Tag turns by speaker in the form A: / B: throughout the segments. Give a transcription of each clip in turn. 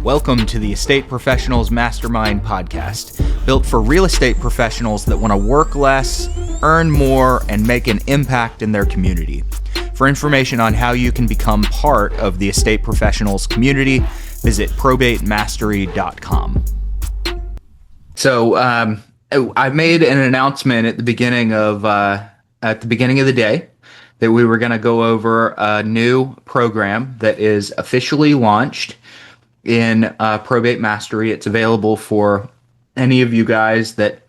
A: Welcome to the Estate Professionals Mastermind podcast, built for real estate professionals that want to work less, earn more, and make an impact in their community. For information on how you can become part of the estate professionals community, visit probatemastery.com. So I made an announcement at the beginning of the day that we were going to go over a new program that is officially launched in Probate Mastery. It's available for any of you guys that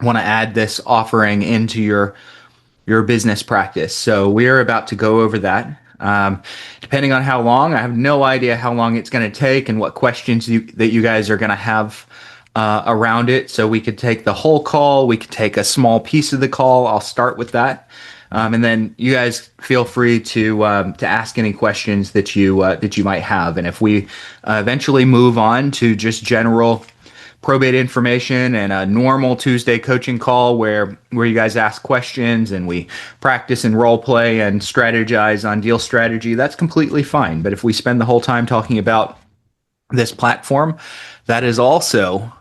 A: want to add this offering into your business practice. So we are about to go over that. Depending on how long, I have no idea how long it's going to take and what questions that you guys are going to have around it. So we could take the whole call. We could take a small piece of the call. I'll start with that. And then you guys feel free to ask any questions that you might have. And if we eventually move on to just general probate information and a normal Tuesday coaching call where you guys ask questions and we practice and role play and strategize on deal strategy, that's completely fine. But if we spend the whole time talking about this platform, that is also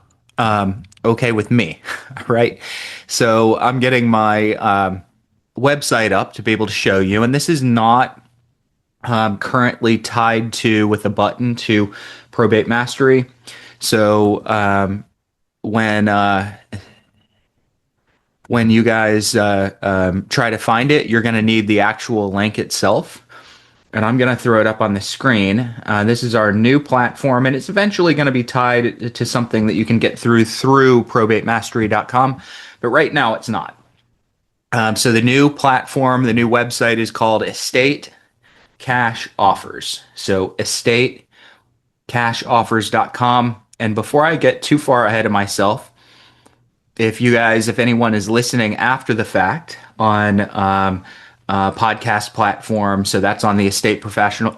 A: okay with me, right? So I'm getting my website up to be able to show you, and this is not currently tied to with a button to Probate Mastery. So when you guys try to find it, you're going to need the actual link itself, and I'm going to throw it up on the screen. This is our new platform, and it's eventually going to be tied to something that you can get through probatemastery.com, but right now it's not. So the new platform, the new website is called Estate Cash Offers. So estatecashoffers.com. And before I get too far ahead of myself, if anyone is listening after the fact on podcast platform, so that's on the Estate Professionals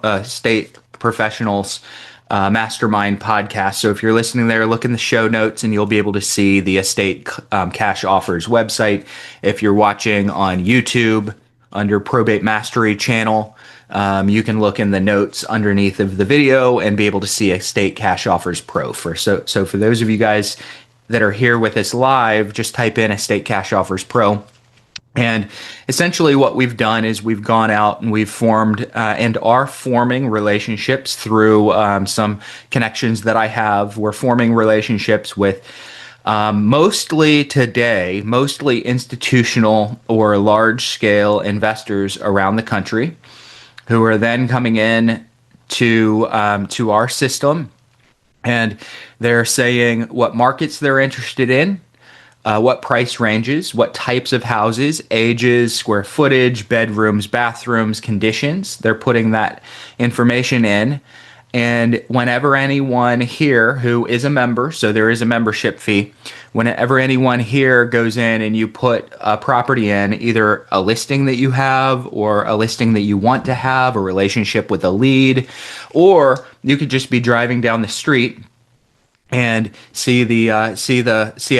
A: Mastermind podcast. So if you're listening there, look in the show notes and you'll be able to see the Estate Cash Offers website. If you're watching on YouTube under Probate Mastery channel, you can look in the notes underneath of the video and be able to see Estate Cash Offers Pro. So for those of you guys that are here with us live, just type in Estate Cash Offers Pro. And essentially what we've done is we've gone out and we've formed and are forming relationships through some connections that I have. We're forming relationships with mostly institutional or large-scale investors around the country who are then coming in to our system, and they're saying what markets they're interested in, what price ranges, what types of houses, ages, square footage, bedrooms, bathrooms, conditions. They're putting that information in. And whenever anyone here who is a member, so there is a membership fee, whenever anyone here goes in and you put a property in, either a listing that you have or a listing that you want to have, a relationship with a lead, or you could just be driving down the street and see a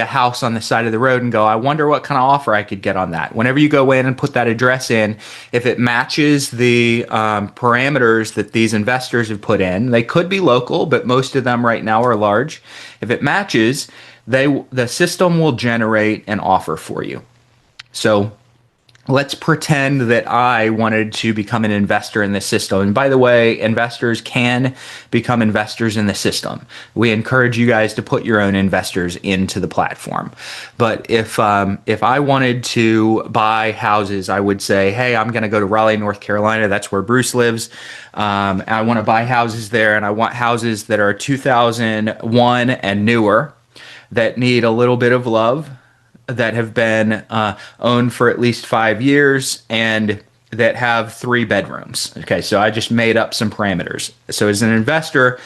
A: house on the side of the road and go, I wonder what kind of offer I could get on that. Whenever you go in and put that address in, if it matches the parameters that these investors have put in, they could be local, but most of them right now are large. If it matches, the system will generate an offer for you. So let's pretend that I wanted to become an investor in the system. And by the way, investors can become investors in the system. We encourage you guys to put your own investors into the platform. But if I wanted to buy houses, I would say, hey, I'm going to go to Raleigh, North Carolina. That's where Bruce lives. I want to buy houses there, and I want houses that are 2001 and newer that need a little bit of love, that have been owned for at least 5 years, and that have 3 bedrooms. Okay, so I just made up some parameters. So as an investor,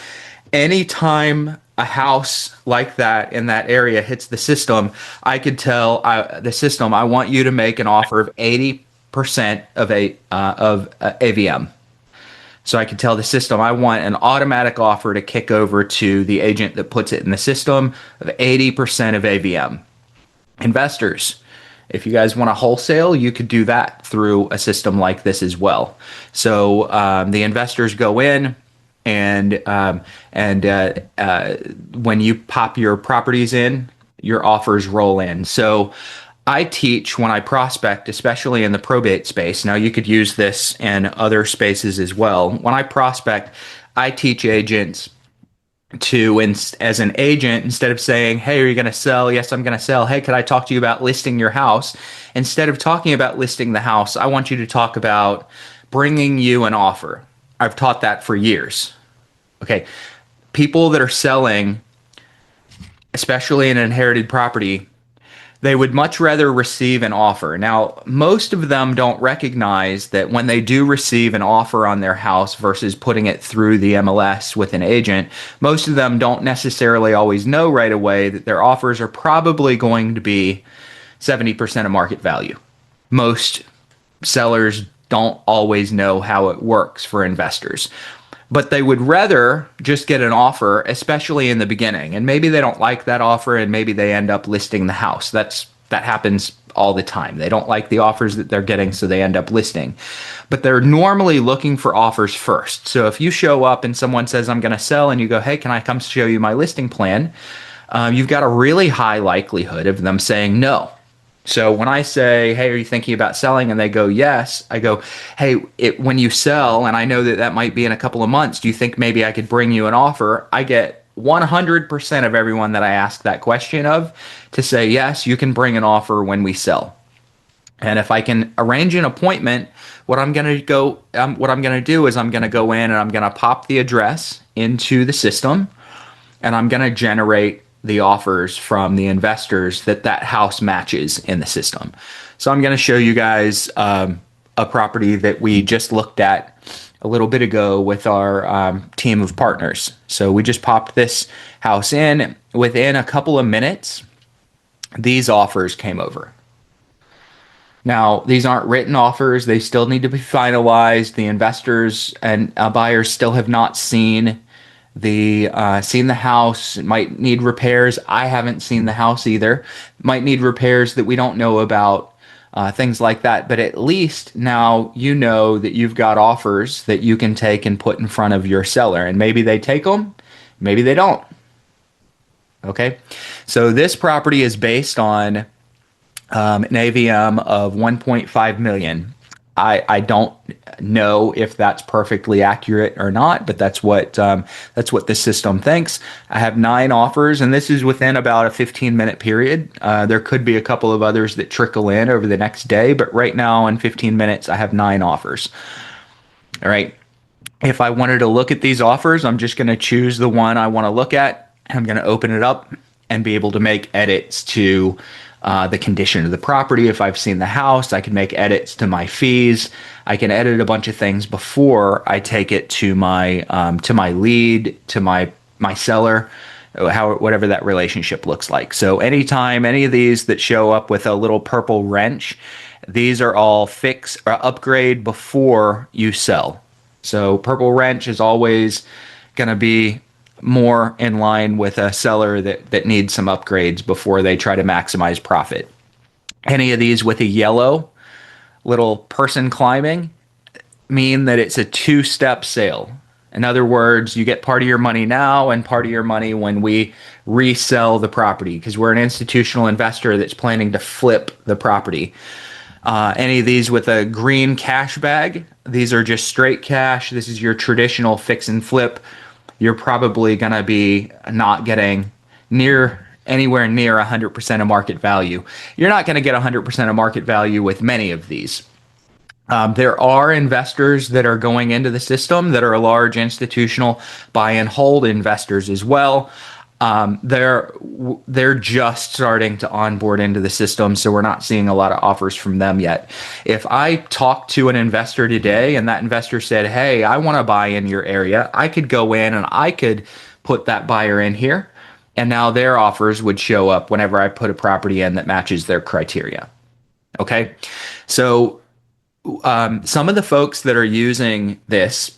A: anytime a house like that in that area hits the system, I could tell the system, I want you to make an offer of 80% of AVM. So I could tell the system, I want an automatic offer to kick over to the agent that puts it in the system of 80% of AVM. Investors, if you guys want to wholesale, you could do that through a system like this as well. So the investors go in, And when you pop your properties in, your offers roll in. So I teach when I prospect, especially in the probate space. Now you could use this in other spaces as well. When I prospect, I teach agents to, as an agent, instead of saying, "Hey, are you going to sell?" "Yes, I'm going to sell." "Hey, could I talk to you about listing your house?" Instead of talking about listing the house, I want you to talk about bringing you an offer. I've taught that for years. Okay. People that are selling, especially an inherited property, they would much rather receive an offer. Now, most of them don't recognize that when they do receive an offer on their house versus putting it through the MLS with an agent, most of them don't necessarily always know right away that their offers are probably going to be 70% of market value. Most sellers don't always know how it works for investors. But they would rather just get an offer, especially in the beginning. And maybe they don't like that offer and maybe they end up listing the house. That happens all the time. They don't like the offers that they're getting, so they end up listing. But they're normally looking for offers first. So if you show up and someone says, "I'm going to sell," and you go, "Hey, can I come show you my listing plan?" You've got a really high likelihood of them saying no. So when I say, "Hey, are you thinking about selling?" and they go, "Yes," I go, "Hey, when you sell, and I know that that might be in a couple of months, do you think maybe I could bring you an offer?" I get 100% of everyone that I ask that question of to say, "Yes, you can bring an offer when we sell." And if I can arrange an appointment, what I'm going to do is I'm going to go in and I'm going to pop the address into the system, and I'm going to generate the offers from the investors that house matches in the system. So I'm going to show you guys a property that we just looked at a little bit ago with our team of partners. So we just popped this house in. Within a couple of minutes, these offers came over. Now, these aren't written offers. They still need to be finalized. The investors and buyers still have not seen the house. It might need repairs. I haven't seen the house either. Might need repairs that we don't know about, things like that. But at least now you know that you've got offers that you can take and put in front of your seller. And maybe they take them, maybe they don't. Okay. So this property is based on an AVM of 1.5 million. I don't know if that's perfectly accurate or not, but that's what the system thinks. I have 9 offers, and this is within about a 15-minute period. There could be a couple of others that trickle in over the next day, but right now in 15 minutes, I have 9 offers. All right. If I wanted to look at these offers, I'm just going to choose the one I want to look at. I'm going to open it up and be able to make edits to the condition of the property. If I've seen the house, I can make edits to my fees. I can edit a bunch of things before I take it to my lead, to my seller, whatever that relationship looks like. So anytime any of these that show up with a little purple wrench, these are all fix or upgrade before you sell. So purple wrench is always going to be more in line with a seller that needs some upgrades before they try to maximize profit. Any of these with a yellow little person climbing mean that it's a 2-step sale. In other words, you get part of your money now and part of your money when we resell the property, because we're an institutional investor that's planning to flip the property. Any of these with a green cash bag, these are just straight cash. This is your traditional fix and flip. You're probably going to be not getting anywhere near 100% of market value. You're not going to get 100% of market value with many of these. There are investors that are going into the system that are large institutional buy and hold investors as well. They're just starting to onboard into the system, so we're not seeing a lot of offers from them yet. If I talked to an investor today and that investor said, "Hey, I want to buy in your area," I could go in and I could put that buyer in here, and now their offers would show up whenever I put a property in that matches their criteria. Okay, so some of the folks that are using this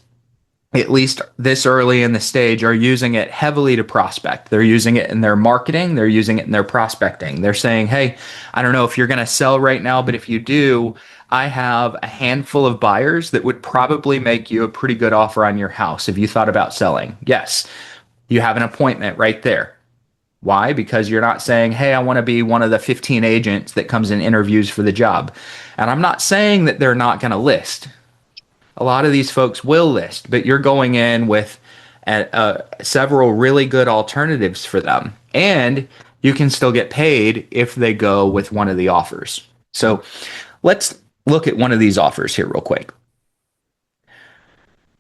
A: at least this early in the stage, are using it heavily to prospect. They're using it in their marketing, they're using it in their prospecting. They're saying, hey, I don't know if you're going to sell right now, but if you do, I have a handful of buyers that would probably make you a pretty good offer on your house if you thought about selling. Yes, you have an appointment right there. Why? Because you're not saying, hey, I want to be one of the 15 agents that comes and interviews for the job. And I'm not saying that they're not going to list. A lot of these folks will list, but you're going in with several really good alternatives for them. And you can still get paid if they go with one of the offers. So let's look at one of these offers here real quick.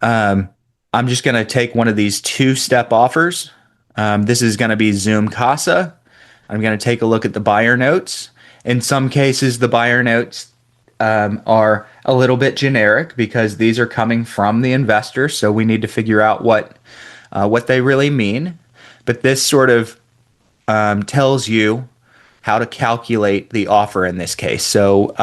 A: I'm just going to take one of these two-step offers. This is going to be Zoom Casa. I'm going to take a look at the buyer notes. In some cases, the buyer notes are a little bit generic because these are coming from the investor, so we need to figure out what they really mean. But this sort of tells you how to calculate the offer in this case. So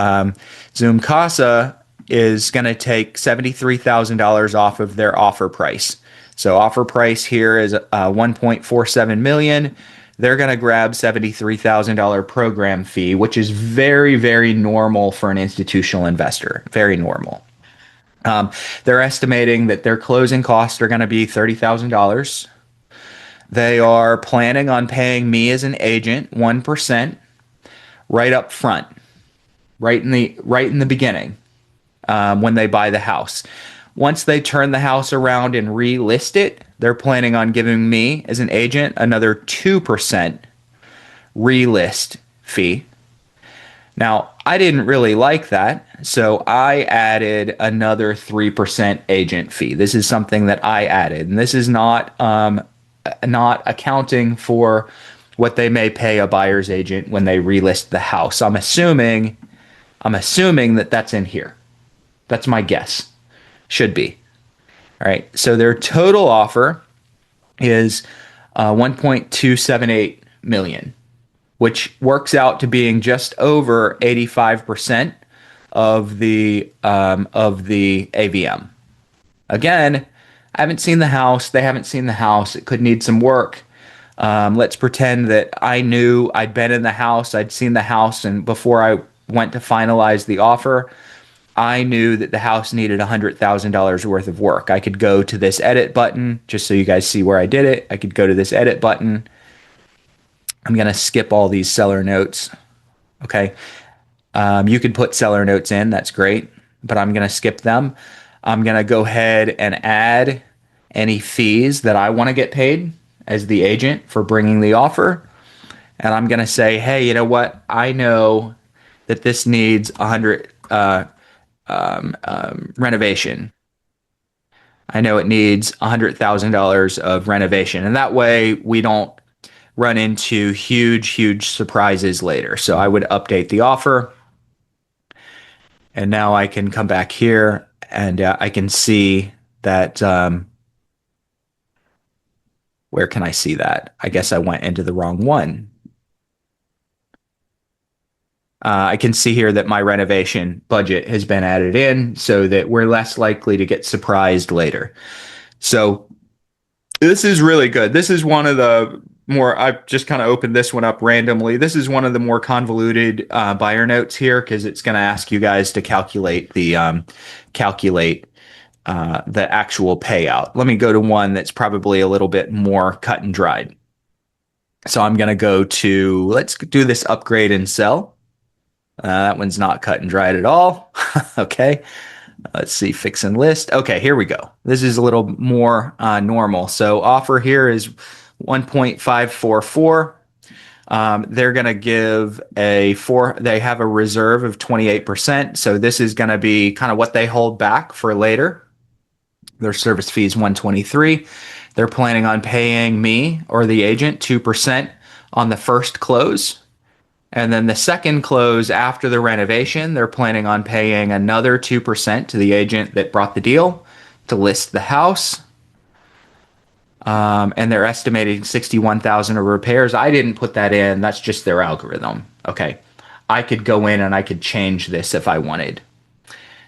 A: Zoom Casa is going to take $73,000 off of their offer price. So offer price here is 1.47 million. They're going to grab $73,000 program fee, which is very, very normal for an institutional investor. Very normal. They're estimating that their closing costs are going to be $30,000. They are planning on paying me as an agent 1% right up front, right in the beginning, when they buy the house. Once they turn the house around and relist it, they're planning on giving me as an agent another 2% relist fee. Now, I didn't really like that, so I added another 3% agent fee. This is something that I added, and this is not accounting for what they may pay a buyer's agent when they relist the house. I'm assuming that that's in here. That's my guess. Should be. All right. So their total offer is 1.278 million, which works out to being just over 85% of the AVM. Again, I haven't seen the house. They haven't seen the house. It could need some work. Let's pretend that I knew I'd been in the house. I'd seen the house, and before I went to finalize the offer, I knew that the house needed $100,000 worth of work. I could go to this edit button, just so you guys see where I did it. I could go to this edit button. I'm going to skip all these seller notes. Okay. You could put seller notes in. That's great. But I'm going to skip them. I'm going to go ahead and add any fees that I want to get paid as the agent for bringing the offer. And I'm going to say, hey, you know what? I know that this needs 100 renovation. I know it needs $100,000 of renovation. And that way we don't run into huge surprises later. So I would update the offer. And now I can come back here and I can see that. Where can I see that? I guess I went into the wrong one. I can see here that my renovation budget has been added in so that we're less likely to get surprised later. So this is really good. This is one of the more, I've just kind of opened this one up randomly. This is one of the more convoluted buyer notes here because it's going to ask you guys to calculate the actual payout. Let me go to one that's probably a little bit more cut and dried. So I'm going to go to, let's do this upgrade and sell. That one's not cut and dried at all. Okay. Let's see, fix and list. Okay, here we go. This is a little more normal. So offer here is 1.544. They're going to give they have a reserve of 28%. So this is going to be kind of what they hold back for later. Their service fee is 123. They're planning on paying me or the agent 2% on the first close. And then the second close after the renovation, they're planning on paying another 2% to the agent that brought the deal to list the house. And they're estimating $61,000 of repairs. I didn't put that in. That's just their algorithm. Okay. I could go in and I could change this if I wanted.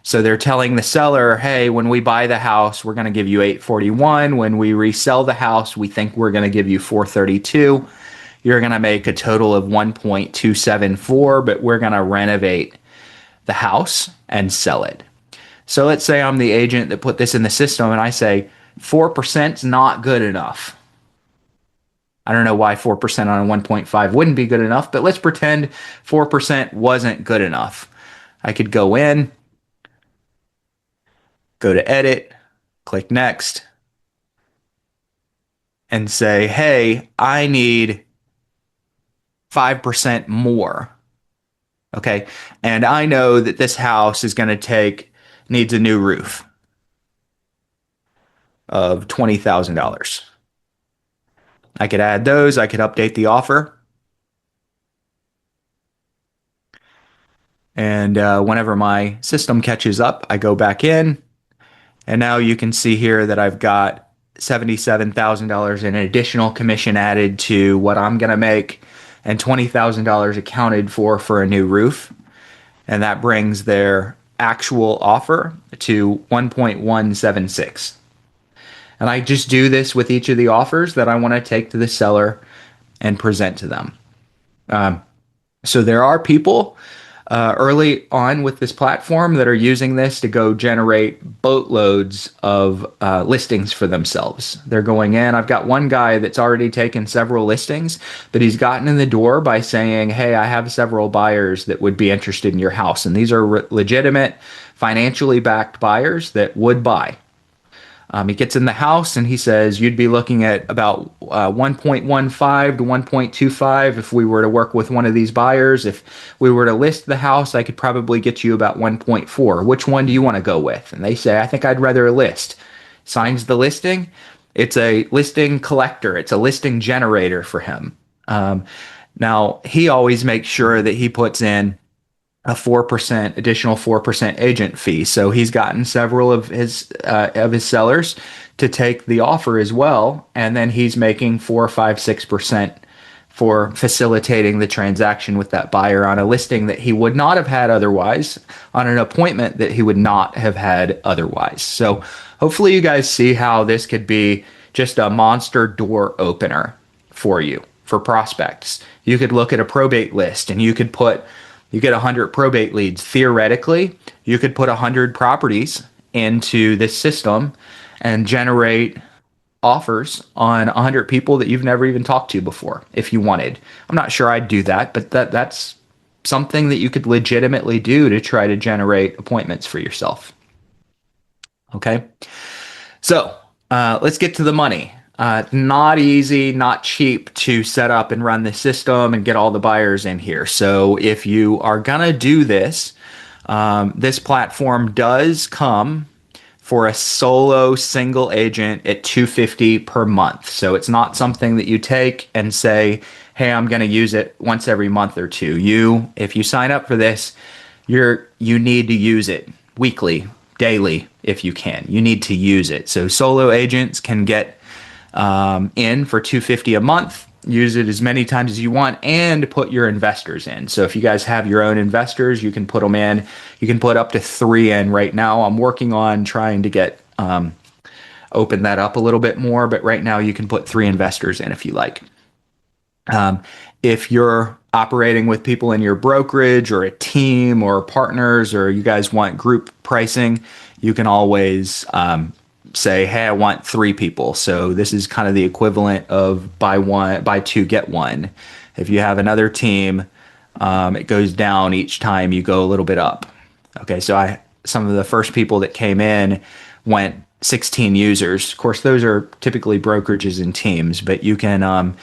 A: So they're telling the seller, hey, when we buy the house, we're going to give you 841. When we resell the house, we think we're going to give you 432. You're going to make a total of 1.274, but we're going to renovate the house and sell it. So let's say I'm the agent that put this in the system and I say 4% is not good enough. I don't know why 4% on a 1.5 wouldn't be good enough, but let's pretend 4% wasn't good enough. I could go in, go to edit, click next, and say, hey, I need 5% more. Okay. And I know that this house is going to needs a new roof of $20,000. I could add those. I could update the offer. And whenever my system catches up, I go back in. And now you can see here that I've got $77,000 in additional commission added to what I'm going to make and $20,000 accounted for a new roof. And that brings their actual offer to 1.176. And I just do this with each of the offers that I want to take to the seller and present to them. So there are people early on with this platform that are using this to go generate boatloads of listings for themselves. They're going in. I've got one guy that's already taken several listings, but he's gotten in the door by saying, hey, I have several buyers that would be interested in your house. And these are legitimate, financially backed buyers that would buy. He gets in the house and he says, you'd be looking at about 1.15 to 1.25 if we were to work with one of these buyers. If we were to list the house, I could probably get you about 1.4. Which one do you want to go with? And they say, I think I'd rather list. Signs the listing. It's a listing collector. It's a listing generator for him. Now, he always makes sure that he puts in a 4% additional 4% agent fee. So he's gotten several of his sellers to take the offer as well, and then he's making 4, 5, 6% for facilitating the transaction with that buyer on a listing that he would not have had otherwise, on an appointment that he would not have had otherwise. So hopefully you guys see how this could be just a monster door opener for you, for prospects. You could look at a probate list and you get 100 probate leads. Theoretically, you could put 100 properties into this system and generate offers on 100 people that you've never even talked to before if you wanted. I'm not sure I'd do that, but that's something that you could legitimately do to try to generate appointments for yourself. Okay. So let's get to the money. Not easy, not cheap to set up and run the system and get all the buyers in here. So if you are going to do this, this platform does come for a solo single agent at $250 per month. So it's not something that you take and say, hey, I'm going to use it once every month or two. If you sign up for this, you need to use it weekly, daily, if you can. You need to use it. So solo agents can get in for $250 a month, use it as many times as you want, and put your investors in. So if you guys have your own investors, you can put them in. You can put up to 3 in right now. I'm working on trying to get open that up a little bit more, but right now you can put 3 investors in if you like. If you're operating with people in your brokerage or a team or partners, or you guys want group pricing, you can always say, hey, I want 3 people. So this is kind of the equivalent of buy 2, get 1. If you have another team, it goes down each time you go a little bit up. Okay, so some of the first people that came in went 16 users. Of course, those are typically brokerages and teams, but you can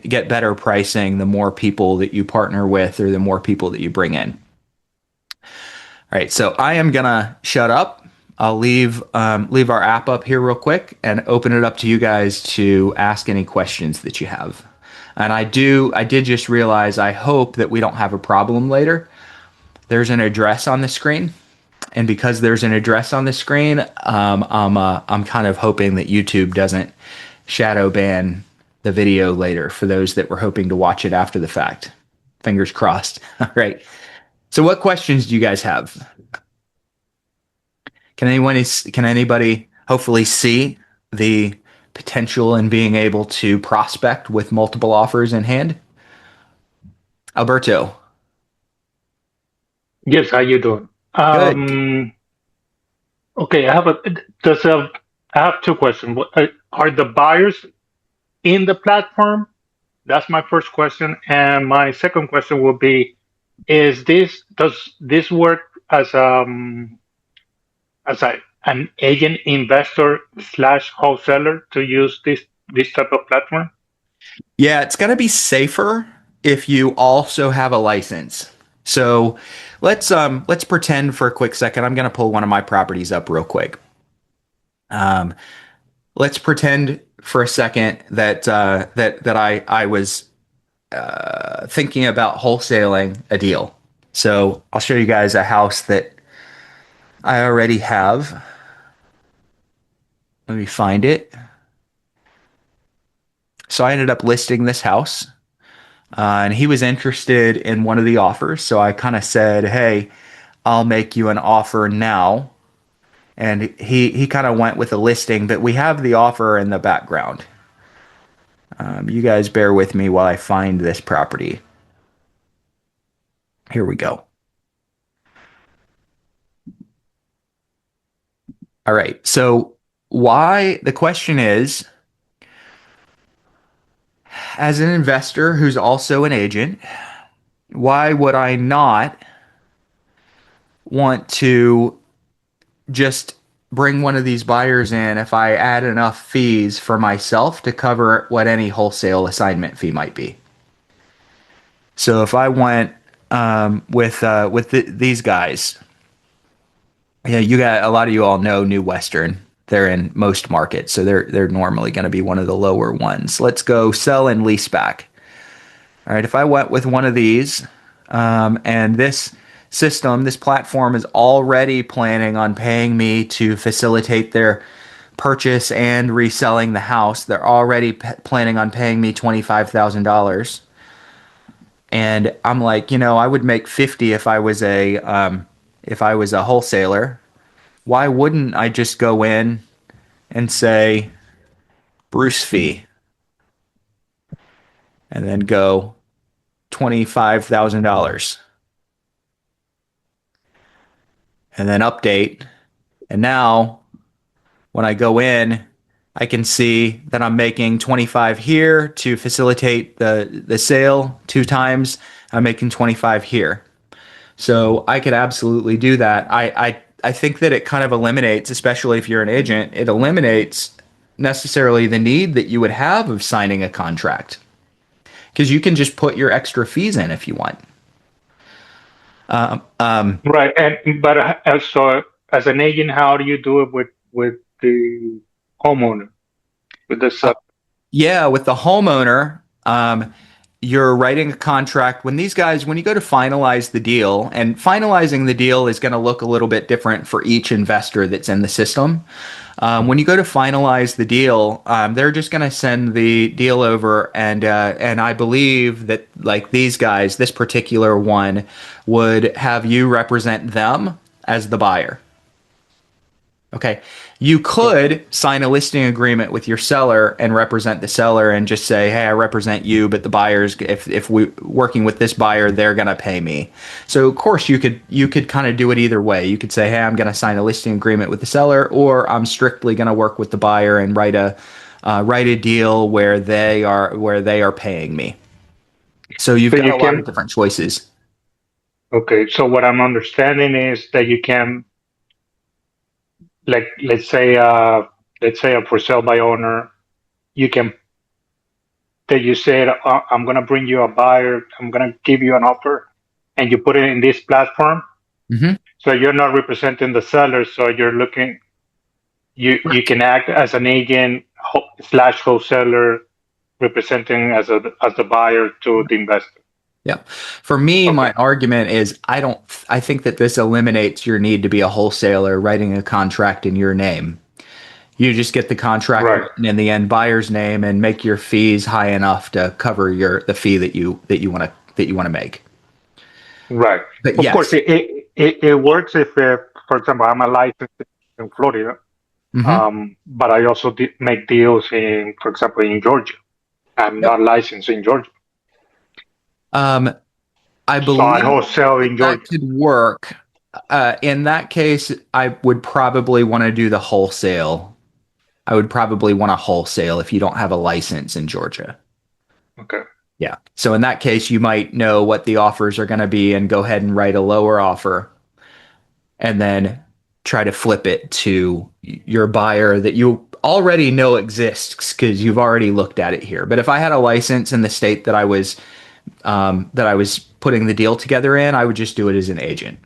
A: get better pricing the more people that you partner with or the more people that you bring in. All right, so I am gonna shut up. I'll leave our app up here real quick and open it up to you guys to ask any questions that you have. And I did just realize, I hope that we don't have a problem later. There's an address on the screen, and because there's an address on the screen, I'm kind of hoping that YouTube doesn't shadow ban the video later for those that were hoping to watch it after the fact. Fingers crossed. All right. So what questions do you guys have? Can anybody hopefully see the potential in being able to prospect with multiple offers in hand? Alberto,
B: Yes, how you doing?
A: good.
B: Okay, does I have two questions. Are the buyers in the platform? That's my first question. And my second question will be, does this work as an agent investor slash wholesaler to use this type of platform?
A: Yeah, it's going to be safer if you also have a license. So let's pretend for a quick second. I'm going to pull one of my properties up real quick. Um, let's pretend for a second that I was thinking about wholesaling a deal. So I'll show you guys a house that I already have. Let me find it. So I ended up listing this house, and he was interested in one of the offers. So I kind of said, "Hey, I'll make you an offer now." And he kind of went with a listing, but we have the offer in the background. You guys bear with me while I find this property. Here we go. All right. So why the question is, as an investor who's also an agent, why would I not want to just bring one of these buyers in if I add enough fees for myself to cover what any wholesale assignment fee might be? So if I went these guys, yeah, you got a lot of you all know New Western. They're in most markets, so they're normally going to be one of the lower ones. Let's go sell and lease back. All right, if I went with one of these, and this platform is already planning on paying me to facilitate their purchase and reselling the house. They're already planning on paying me $25,000. And I'm like, I would make 50 if I was a wholesaler. Why wouldn't I just go in and say Bruce fee and then go $25,000 and then update. And now when I go in, I can see that I'm making 25 here to facilitate the sale 2 times. I'm making 25 here. So I could absolutely do that. I think that it kind of eliminates, especially if you're an agent, it eliminates necessarily the need that you would have of signing a contract because you can just put your extra fees in if you want. Um, um,
B: Right. So as an agent, how do you do it with the homeowner, with the
A: uh,
B: seller?
A: yeah, with the homeowner, you're writing a contract. When you go to finalize the deal, and finalizing the deal is going to look a little bit different for each investor that's in the system. When you go to finalize the deal, they're just going to send the deal over, and I believe that like these guys, this particular one would have you represent them as the buyer. Okay. You could sign a listing agreement with your seller and represent the seller and just say, "Hey, I represent you, but the buyers, if we working with this buyer, they're gonna pay me." So of course you could kind of do it either way. You could say, "Hey, I'm gonna sign a listing agreement with the seller," or "I'm strictly gonna work with the buyer and write a deal where they are paying me." So you've
B: So
A: got
B: you
A: a lot of
B: can,
A: different choices.
B: okay, so what I'm understanding is that you can, like, let's say a for sale by owner, you can, that you said, I'm going to bring you a buyer, I'm going to give you an offer, and you put it in this platform.
A: Hmm.
B: So you're not representing the seller, so you're looking, you can act as an agent slash wholesaler representing as the buyer to the investor.
A: Yeah. For me, my
B: Okay.
A: argument is I think that this eliminates your need to be a wholesaler writing a contract in your name. You just get the contract
B: Right.
A: written in the end buyer's name and make your fees high enough to cover the fee that you want to make.
B: Right.
A: But
B: Of course,
A: yes.
B: it works if, for example, I'm a licensed in Florida.
A: Hmm.
B: But I also make deals in, for example, in Georgia. I'm
A: Yep.
B: not licensed in Georgia,
A: Um, I
B: so I
A: believe
B: wholesale
A: that
B: in
A: that
B: Georgia.
A: could work. In that case, I would probably want to do the wholesale. I would probably want to wholesale if you don't have a license in Georgia.
B: Okay.
A: Yeah. So in that case, you might know what the offers are going to be and go ahead and write a lower offer and then try to flip it to your buyer that you already know exists because you've already looked at it here. But if I had a license in the state that I was putting the deal together in, I would just do it as an agent.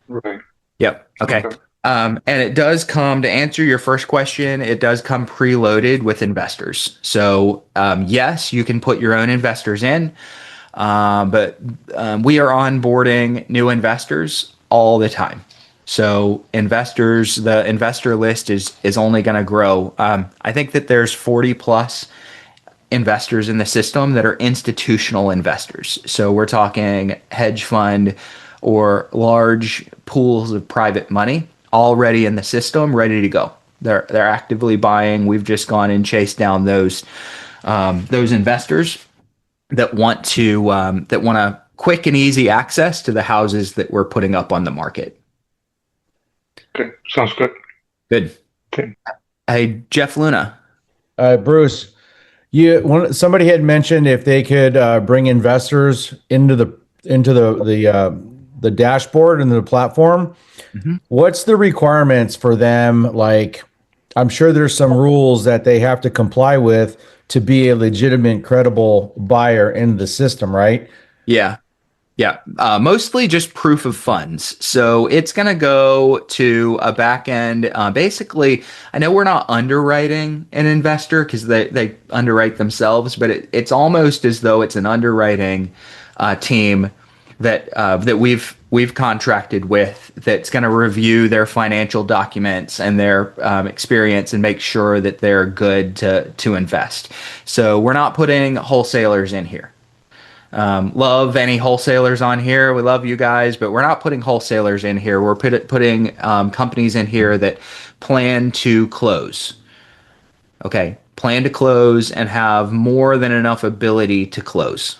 B: Right.
A: Yep. Okay.
B: Okay.
A: And it does come to answer your first question. It does come preloaded with investors. So yes, you can put your own investors in, but we are onboarding new investors all the time. So investors, the investor list is only going to grow. I think that there's 40 plus investors in the system that are institutional investors. So we're talking hedge fund or large pools of private money already in the system, ready to go. They're actively buying. We've just gone and chased down those investors that want a quick and easy access to the houses that we're putting up on the market.
B: Okay. Sounds good.
A: Good.
B: Okay.
A: Hey, Jeff Luna.
C: Bruce, somebody had mentioned if they could bring investors into the dashboard and the platform.
A: Mhm.
C: What's the requirements for them? Like, I'm sure there's some rules that they have to comply with to be a legitimate, credible buyer in the system, right?
A: Yeah. Yeah, mostly just proof of funds. So it's going to go to a back end. Basically, I know we're not underwriting an investor because they underwrite themselves, but it's almost as though it's an underwriting team that we've contracted with that's going to review their financial documents and their experience and make sure that they're good to invest. So we're not putting wholesalers in here. Love any wholesalers on here. We love you guys, but we're not putting wholesalers in here. We're putting companies in here that plan to close. Okay, plan to close and have more than enough ability to close.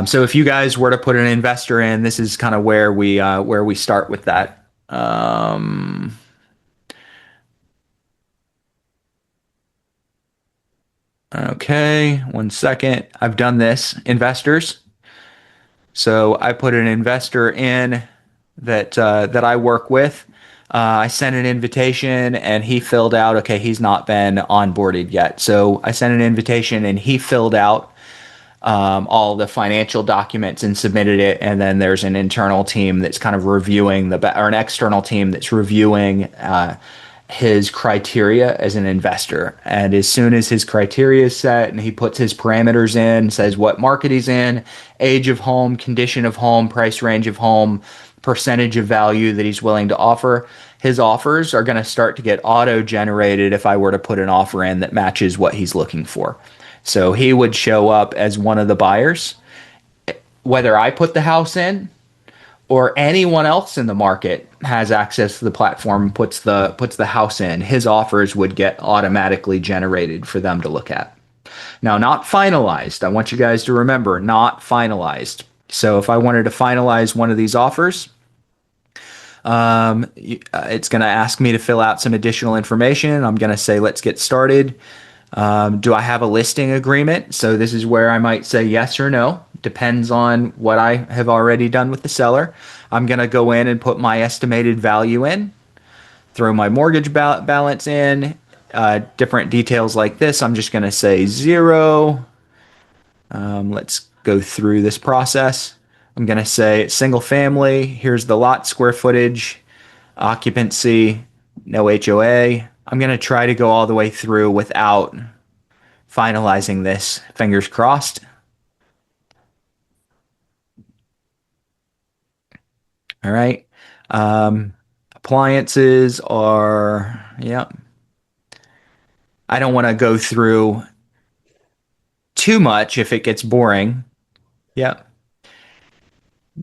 A: So if you guys were to put an investor in, this is kind of where we start with that. Okay, one second. I've done this. Investors. So I put an investor in that I work with. I sent an invitation and he filled out. Okay, he's not been onboarded yet. So I sent an invitation and he filled out all the financial documents and submitted it. And then there's an internal team that's kind of reviewing or an external team that's reviewing his criteria as an investor. And as soon as his criteria is set and he puts his parameters in, says what market he's in, age of home, condition of home, price range of home, percentage of value that he's willing to offer, his offers are going to start to get auto generated if I were to put an offer in that matches what he's looking for. So he would show up as one of the buyers, whether I put the house in or anyone else in the market has access to the platform, puts the house in, his offers would get automatically generated for them to look at. Now, not finalized. I want you guys to remember, not finalized. So if I wanted to finalize one of these offers, it's going to ask me to fill out some additional information. I'm going to say, let's get started. Do I have a listing agreement? So this is where I might say yes or no. Depends on what I have already done with the seller. I'm going to go in and put my estimated value in, throw my mortgage balance in, different details like this. I'm just going to say zero. Let's go through this process. I'm going to say single family. Here's the lot square footage, occupancy, no HOA. I'm going to try to go all the way through without finalizing this. Fingers crossed. All right. Appliances are, yeah. I don't want to go through too much if it gets boring. Yep.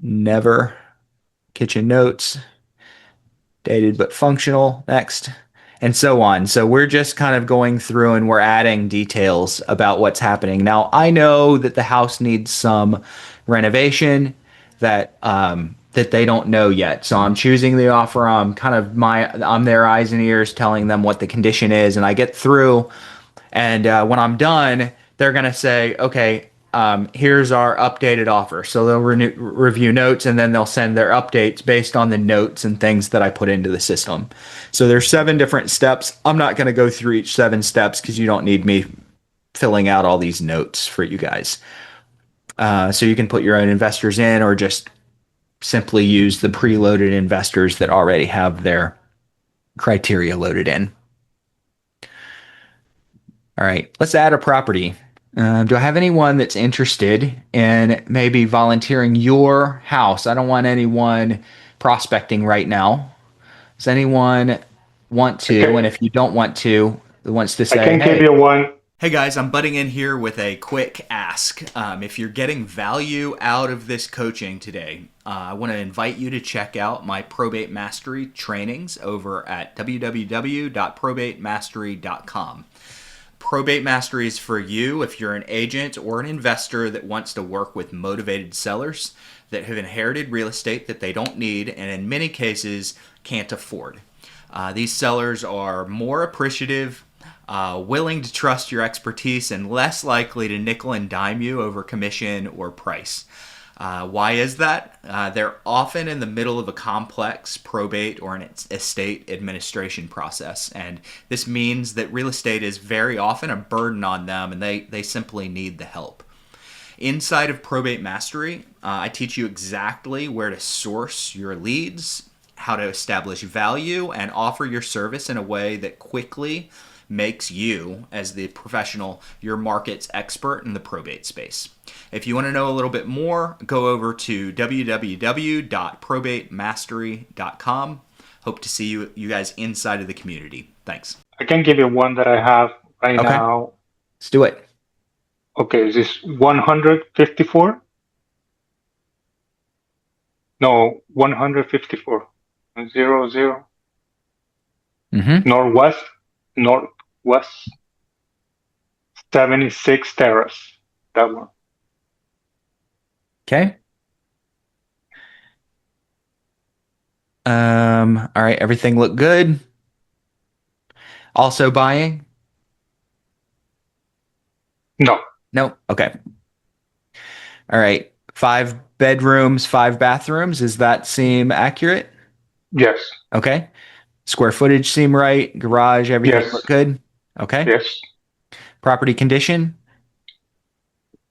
A: Never. Kitchen notes. Dated but functional. Next. And so on. So we're just kind of going through and we're adding details about what's happening. Now, I know that the house needs some renovation that they don't know yet. So I'm choosing the offer. I'm their eyes and ears telling them what the condition is, and I get through, and when I'm done, they're gonna say, okay, here's our updated offer. So they'll review notes, and then they'll send their updates based on the notes and things that I put into the system. So there's 7 different steps. I'm not going to go through each 7 steps because you don't need me filling out all these notes for you guys. So you can put your own investors in, or just simply use the preloaded investors that already have their criteria loaded in. All right, let's add a property. Do I have anyone that's interested in maybe volunteering your house? I don't want anyone prospecting right now. Does anyone want to?
B: Okay.
A: And if you don't want to, wants to
B: I
A: say,
B: can give
A: hey.
B: you one.
A: Hey guys, I'm butting in here with a quick ask. If you're getting value out of this coaching today, I want to invite you to check out my Probate Mastery trainings over at www.probatemastery.com. Probate Mastery is for you if you're an agent or an investor that wants to work with motivated sellers that have inherited real estate that they don't need and in many cases can't afford. These sellers are more appreciative, willing to trust your expertise, and less likely to nickel and dime you over commission or price. Why is that? They're often in the middle of a complex probate or an estate administration process, and this means that real estate is very often a burden on them, and they simply need the help. Inside of Probate Mastery, I teach you exactly where to source your leads, how to establish value, and offer your service in a way that quickly makes you, as the professional, your market's expert in the probate space. If you want to know a little bit more, go over to www.probatemastery.com. Hope to see you guys inside of the community. Thanks.
B: I can give you one that I have right
A: Okay.
B: now.
A: Let's do it.
B: Okay, is this 154? No, 154. 00.
A: Mm-hmm.
B: Northwest 76 Terrace. That one.
A: Okay. All right. Everything looked good. Also buying?
B: No.
A: No. Okay. All right. 5 bedrooms, 5 bathrooms. Does that seem accurate?
B: Yes.
A: Okay. Square footage seem right? Garage, everything
B: Yes.
A: look good? Okay.
B: Yes.
A: Property condition?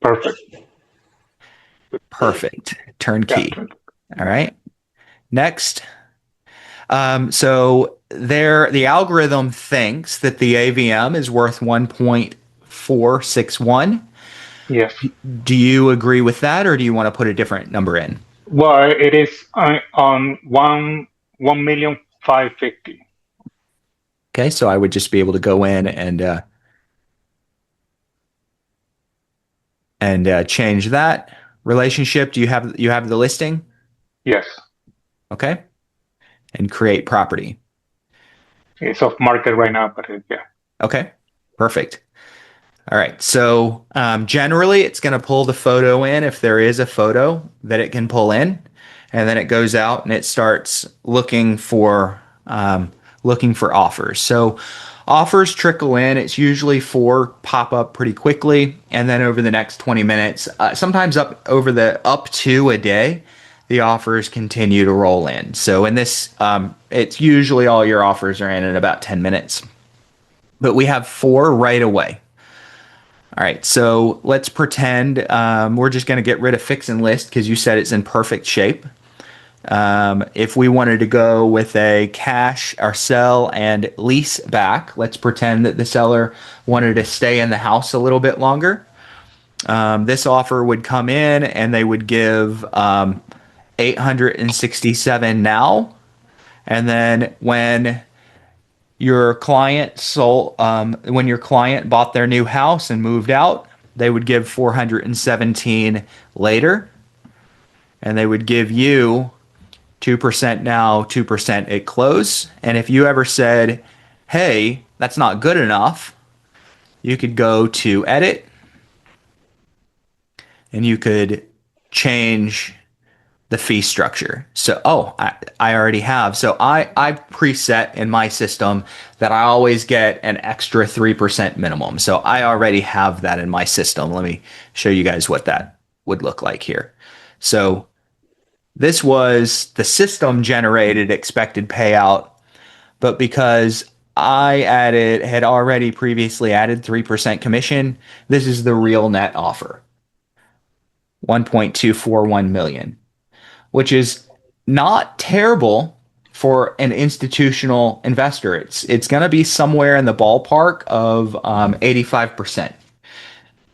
B: Perfect.
A: Perfect. Turnkey.
B: Yeah.
A: All right. Next. So the algorithm thinks that the AVM is worth 1.461.
B: Yes.
A: Do you agree with that, or do you want to put a different number in?
B: Well, it is on 1,550,000.
A: Okay, so I would just be able to go in and change that relationship. Do you have the listing?
B: Yes.
A: Okay, and create property.
B: It's off market right now, but yeah.
A: Okay, perfect. All right, so generally it's going to pull the photo in if there is a photo that it can pull in, and then it goes out and it starts looking for offers. So offers trickle in. It's usually 4 pop up pretty quickly, and then over the next 20 minutes, sometimes up to a day, the offers continue to roll in. So in this, it's usually all your offers are in about 10 minutes, but we have 4 right away. All right, so let's pretend we're just going to get rid of fix and list because you said it's in perfect shape. If we wanted to go with a cash or sell and lease back, let's pretend that the seller wanted to stay in the house a little bit longer. This offer would come in and they would give 867 now, and then when your client bought their new house and moved out, they would give 417 later, and they would give you 2% now, 2% at close. And if you ever said, hey, that's not good enough, you could go to edit and you could change the fee structure. So, I already have. So I preset in my system that I always get an extra 3% minimum. So I already have that in my system. Let me show you guys what that would look like here. So this was the system generated expected payout, but because had already previously added 3% commission, this is the real net offer. 1.241 million, which is not terrible for an institutional investor. It's going to be somewhere in the ballpark of 85%.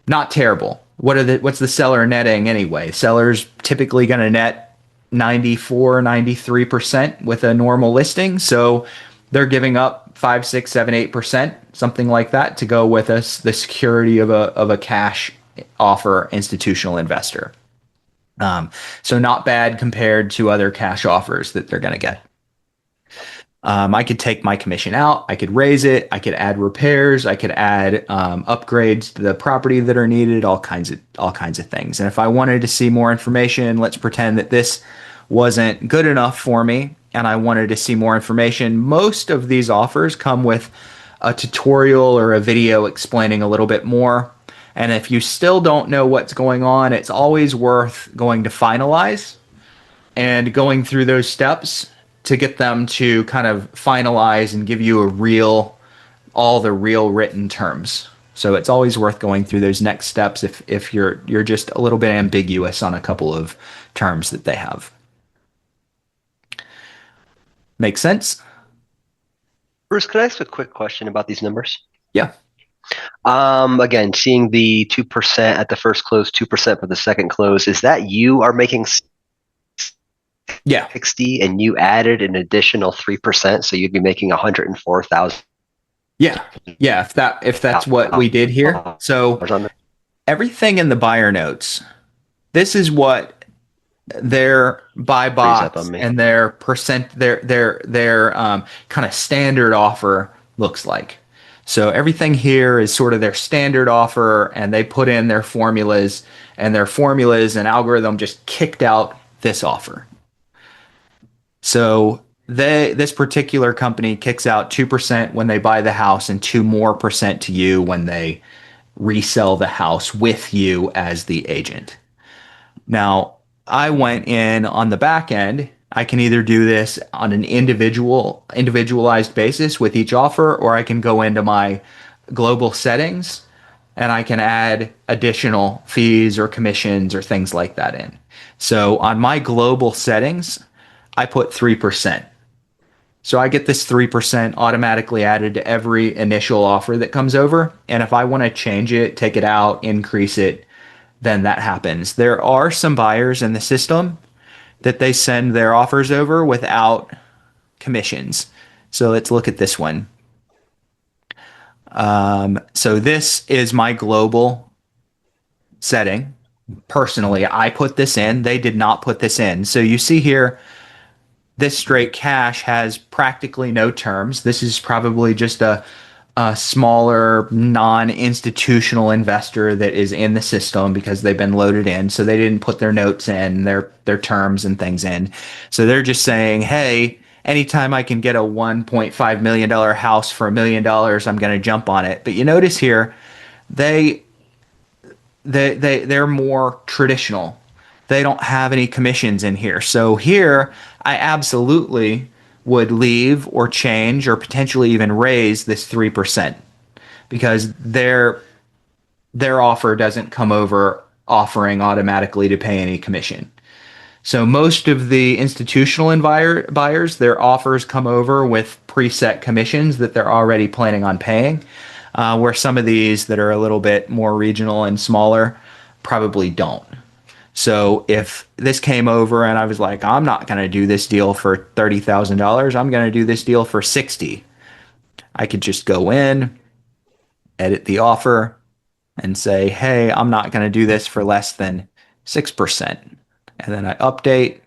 A: Not terrible. What's the seller netting anyway? Seller's typically going to net 94, 93% with a normal listing. So they're giving up 5, 6, 7, 8%, something like that, to go with us the security of a cash offer institutional investor. So not bad compared to other cash offers that they're going to get. I could take my commission out. I could raise it. I could add repairs. I could add upgrades to the property that are needed. All kinds of things. And if I wanted to see more information, let's pretend that this wasn't good enough for me, and I wanted to see more information. Most of these offers come with a tutorial or a video explaining a little bit more. And if you still don't know what's going on, it's always worth going to finalize and going through those steps to get them to kind of finalize and give you all the real written terms. So it's always worth going through those next steps if you're just a little bit ambiguous on a couple of terms that they have. Make sense?
D: Bruce, can I ask a quick question about these numbers?
A: Yeah.
D: Again, seeing the 2% at the first close, 2% for the second close, is that you are making 60 and you added an additional 3%, so you'd be making 104,000?
A: Yeah. If that's what we did here. So everything in the buyer notes, this is what their buy box and their percent, their kind of standard offer looks like. So everything here is sort of their standard offer, and they put in their formulas, and and algorithm just kicked out this offer. So this particular company kicks out 2% when they buy the house and 2% more to you when they resell the house with you as the agent. Now, I went in on the back end. I can either do this on an individualized basis with each offer, or I can go into my global settings and I can add additional fees or commissions or things like that in. So on my global settings, I put 3%. So I get this 3% automatically added to every initial offer that comes over. And if I want to change it, take it out, increase it, then that happens. There are some buyers in the system that they send their offers over without commissions. So let's look at this one. So this is my global setting. Personally, I put this in. They did not put this in. So you see here, this straight cash has practically no terms. This is probably just a smaller non-institutional investor that is in the system because they've been loaded in. So they didn't put their notes in, their terms and things in. So they're just saying, hey, anytime I can get a $1.5 million house for $1 million, I'm going to jump on it. But you notice here, they're more traditional. They don't have any commissions in here. So here, I absolutely would leave or change or potentially even raise this 3% because their offer doesn't come over offering automatically to pay any commission. So most of the institutional buyers, their offers come over with preset commissions that they're already planning on paying, where some of these that are a little bit more regional and smaller probably don't. So if this came over and I was like, I'm not going to do this deal for $30,000, I'm going to do this deal for $60,000. I could just go in, edit the offer, and say, hey, I'm not going to do this for less than 6%. And then I update,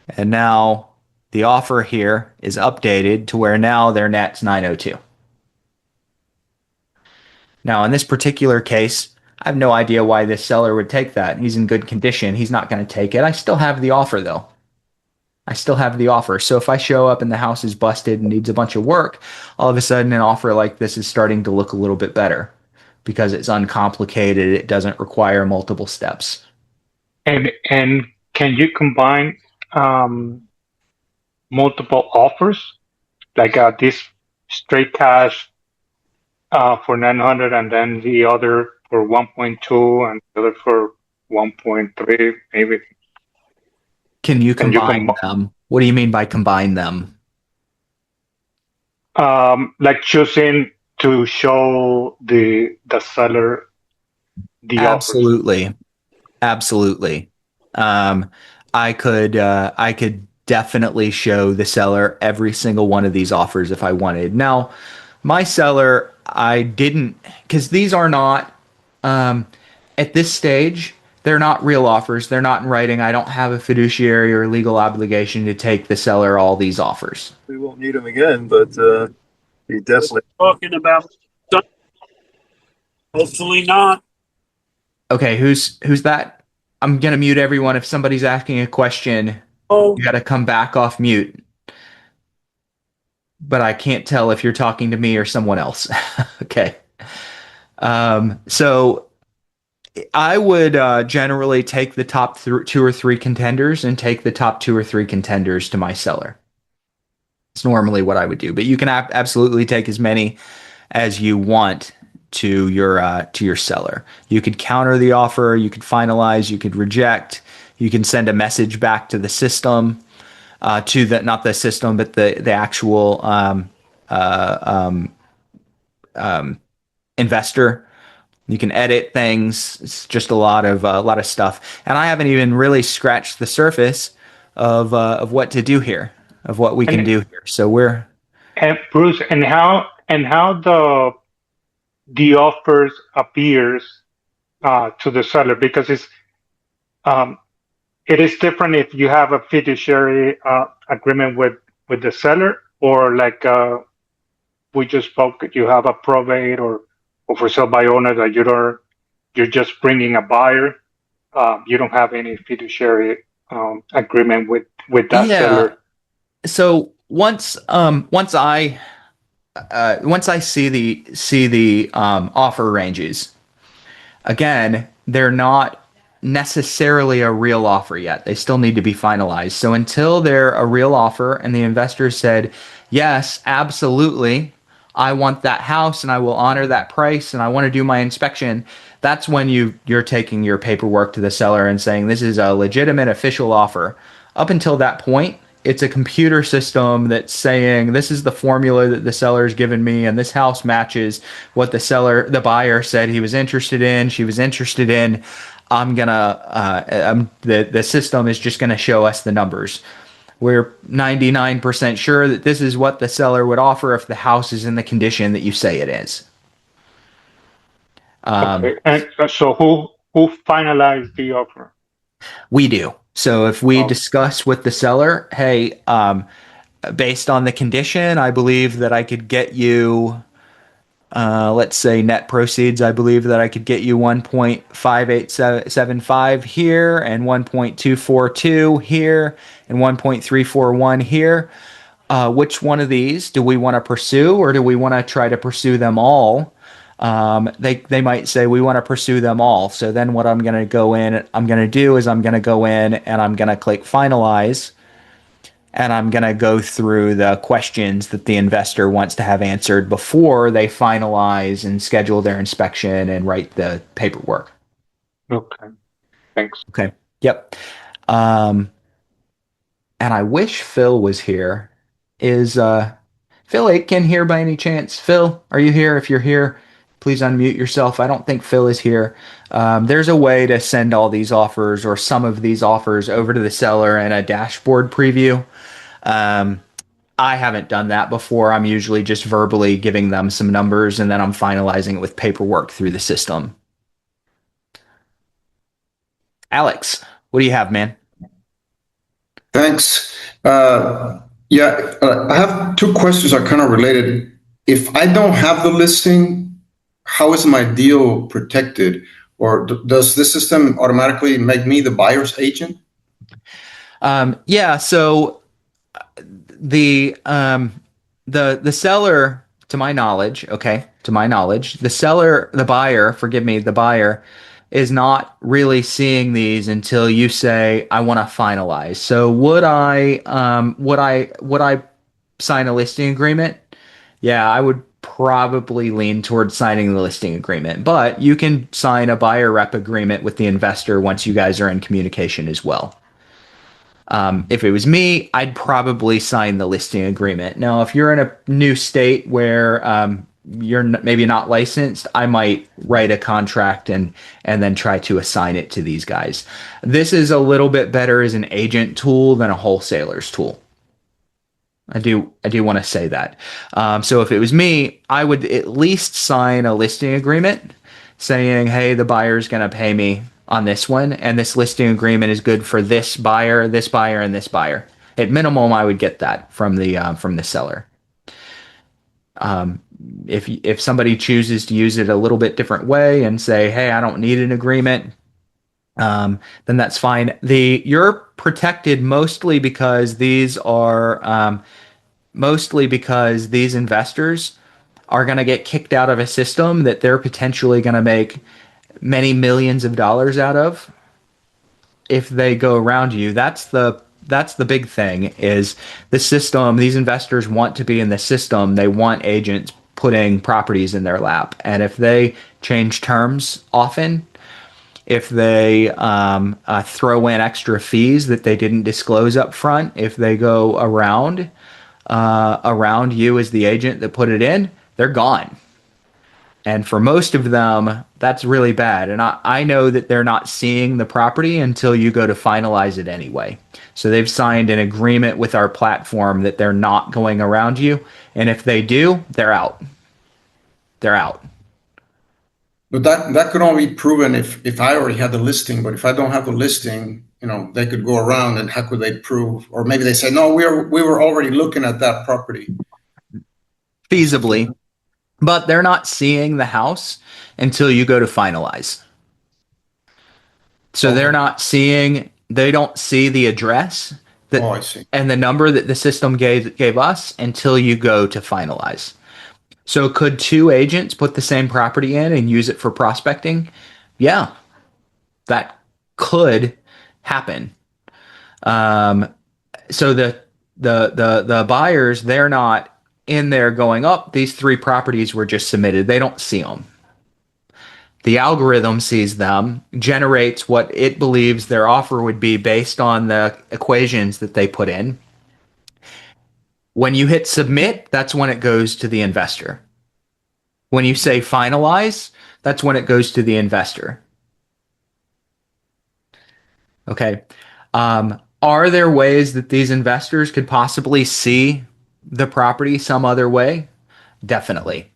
A: And now the offer here is updated to where now their net's 902. Now, in this particular case, I have no idea why this seller would take that. He's in good condition. He's not going to take it. I still have the offer, though. I still have the offer. So if I show up and the house is busted and needs a bunch of work, all of a sudden an offer like this is starting to look a little bit better because it's uncomplicated. It doesn't require multiple steps.
B: And can you combine multiple offers, like this straight cash for 900, and then the other for 1.2, and the other for 1.3, maybe?
A: Can you
B: Can you
A: combine them? What do you mean by combine them?
B: like choosing to show the seller the offers?
A: Absolutely. Absolutely. I could definitely show the seller every single one of these offers if I wanted. Now, my seller, I didn't, because these are not at this stage, they're not real offers. They're not in writing. I don't have a fiduciary or legal obligation to take the seller all these offers.
E: We won't need him again, but he definitely.
F: Talking about hopefully not.
A: Okay, who's that? I'm gonna mute everyone. If somebody's asking a question,
F: Oh,
A: you gotta come back off mute. But I can't tell if you're talking to me or someone else. Okay. So I would generally take the top two or three contenders and take the top two or three contenders to my seller. It's normally what I would do, but you can absolutely take as many as you want to your seller. You could counter the offer, you could finalize, you could reject, you can send a message back to the system, to the not the system, but the actual investor. You can edit things. It's just a lot of stuff, and I haven't even really scratched the surface of what to do here, of what we can do here. So we're
B: And Bruce, and how the offers appears to the seller, because it is different if you have a fiduciary agreement with the seller, or like we just spoke, you have a probate or for sale by owner that you're just bringing a buyer. You don't have any fiduciary agreement with that seller.
A: So once I see the offer ranges, again, they're not necessarily a real offer yet. They still need to be finalized. So until they're a real offer and the investor said, yes, absolutely, I want that house and I will honor that price and I want to do my inspection, that's when you're taking your paperwork to the seller and saying this is a legitimate official offer. Up until that point, it's a computer system that's saying this is the formula that the seller's given me and this house matches what the buyer said he was interested in, she was interested in. The system is just gonna show us the numbers. We're 99% sure that this is what the seller would offer if the house is in the condition that you say it is.
B: Okay. And so who finalized the offer?
A: We do. So if we discuss with the seller, hey, based on the condition, I believe that I could get you, let's say net proceeds, I believe that I could get you 1.5875 here and 1.242 here and 1.341 here. Which one of these do we want to pursue, or do we want to try to pursue them all? They might say we want to pursue them all. So then what I'm going to go in and I'm going to click finalize, and I'm going to go through the questions that the investor wants to have answered before they finalize and schedule their inspection and write the paperwork.
B: Okay. Thanks.
A: Okay. Yep. And I wish Phil was here. Is Phil Aitken here by any chance? Phil, are you here? If you're here, please unmute yourself. I don't think Phil is here. There's a way to send all these offers or some of these offers over to the seller in a dashboard preview. I haven't done that before. I'm usually just verbally giving them some numbers and then I'm finalizing it with paperwork through the system. Alex, what do you have, man?
F: Thanks. I have two questions that are kind of related. If I don't have the listing, how is my deal protected? Or does this system automatically make me the buyer's agent?
A: Yeah. So the seller, to my knowledge, the buyer, forgive me, the buyer is not really seeing these until you say, I want to finalize. So would I sign a listing agreement? Yeah, I would probably lean towards signing the listing agreement, but you can sign a buyer rep agreement with the investor once you guys are in communication as well. If it was me, I'd probably sign the listing agreement. Now, if you're in a new state where you're maybe not licensed, I might write a contract and then try to assign it to these guys. This is a little bit better as an agent tool than a wholesaler's tool. I do want to say that. So if it was me, I would at least sign a listing agreement saying, hey, the buyer's going to pay me on this one, and this listing agreement is good for this buyer, and this buyer. At minimum, I would get that from the seller. If somebody chooses to use it a little bit different way and say, hey, I don't need an agreement, then that's fine. You're protected mostly because these investors are going to get kicked out of a system that they're potentially going to make many millions of dollars out of if they go around you. That's the big thing, is the system. These investors want to be in the system. They want agents putting properties in their lap. And if they change terms often, if they throw in extra fees that they didn't disclose up front, if they go around you as the agent that put it in, they're gone. And for most of them, that's really bad. And I know that they're not seeing the property until you go to finalize it anyway. So they've signed an agreement with our platform that they're not going around you. And if they do, they're out. They're out.
F: But that could only be proven if I already had the listing. But if I don't have the listing, they could go around, and how could they prove? Or maybe they say, no, we were already looking at that property.
A: Feasibly. But they're not seeing the house until you go to finalize. So
F: Okay.
A: they don't see the address
F: I see.
A: and the number that the system gave us until you go to finalize. So could two agents put the same property in and use it for prospecting? Yeah, that could happen. So the buyers, they're not in there going, oh, these three properties were just submitted. They don't see them. The algorithm sees them, generates what it believes their offer would be based on the equations that they put in. When you hit submit, that's when it goes to the investor. When you say finalize, that's when it goes to the investor. Okay. Are there ways that these investors could possibly see the property some other way? Definitely.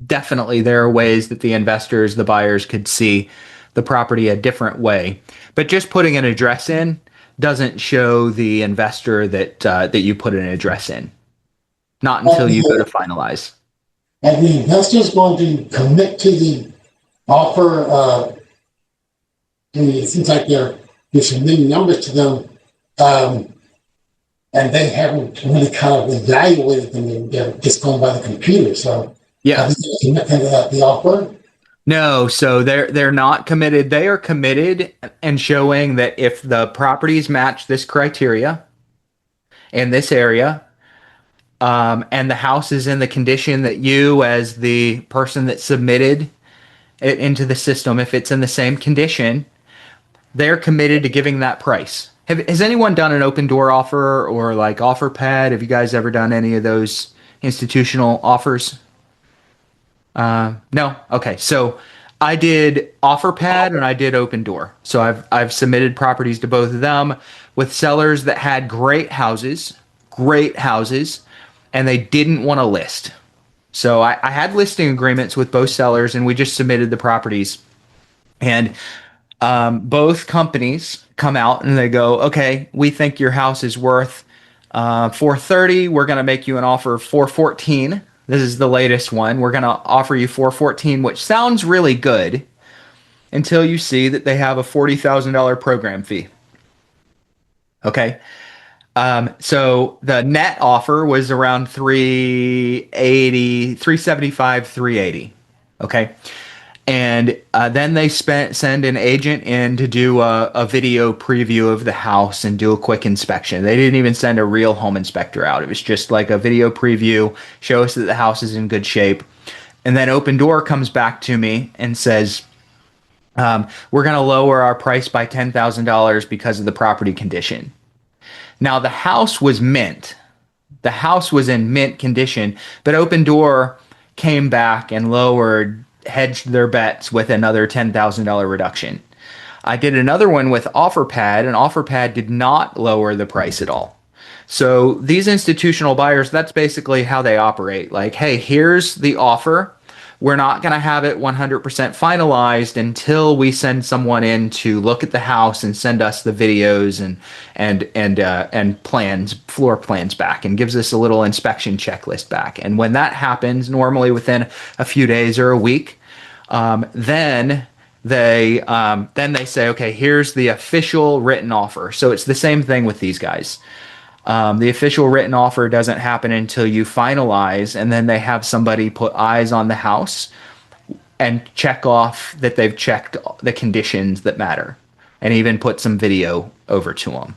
A: Definitely, there are ways that the buyers could see the property a different way. But just putting an address in doesn't show the investor that you put an address in. Not until you go to finalize.
G: And the investor's going to commit to the offer. It seems like you're submitting numbers to them, and they haven't really kind of evaluated them. They're just going by the computer. So,
A: yeah,
G: commit to the offer.
A: No, so they're not committed. They are committed and showing that if the properties match this criteria in this area, and the house is in the condition that you, as the person that submitted it into the system, if it's in the same condition, they're committed to giving that price. Has anyone done an open door offer or like OfferPad? Have you guys ever done any of those institutional offers? No. Okay. So I did OfferPad and I did Open Door. So I've submitted properties to both of them with sellers that had great houses, and they didn't want to list. So I had listing agreements with both sellers, and we just submitted the properties. And Both companies come out and they go, okay, we think your house is worth 430. We're going to make you an offer of 414. This is the latest one. We're going to offer you 414, which sounds really good until you see that they have a $40,000 program fee. Okay. So the net offer was around 380, 375, 380. Okay. And then they send an agent in to do a video preview of the house and do a quick inspection. They didn't even send a real home inspector out. It was just like a video preview, show us that the house is in good shape. And then Open Door comes back to me and says, we're going to lower our price by $10,000 because of the property condition. Now, the house was mint. The house was in mint condition, but Open Door came back and hedged their bets with another $10,000 reduction. I did another one with OfferPad, and OfferPad did not lower the price at all. So these institutional buyers, that's basically how they operate. Like, hey, here's the offer. We're not going to have it 100% finalized until we send someone in to look at the house and send us the videos and plans, floor plans back, and gives us a little inspection checklist back. And when that happens, normally within a few days or a week, then they say, okay, here's the official written offer. So it's the same thing with these guys. The official written offer doesn't happen until you finalize, and then they have somebody put eyes on the house and check off that they've checked the conditions that matter, and even put some video over to them.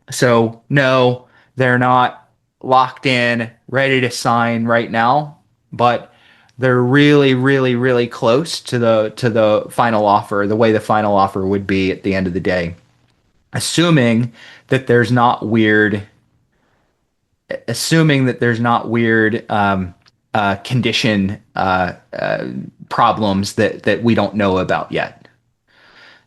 A: So no, they're not locked in, ready to sign right now, but they're really, really, really close to the final offer, the way the final offer would be at the end of the day. Assuming that there's not weird condition problems that we don't know about yet.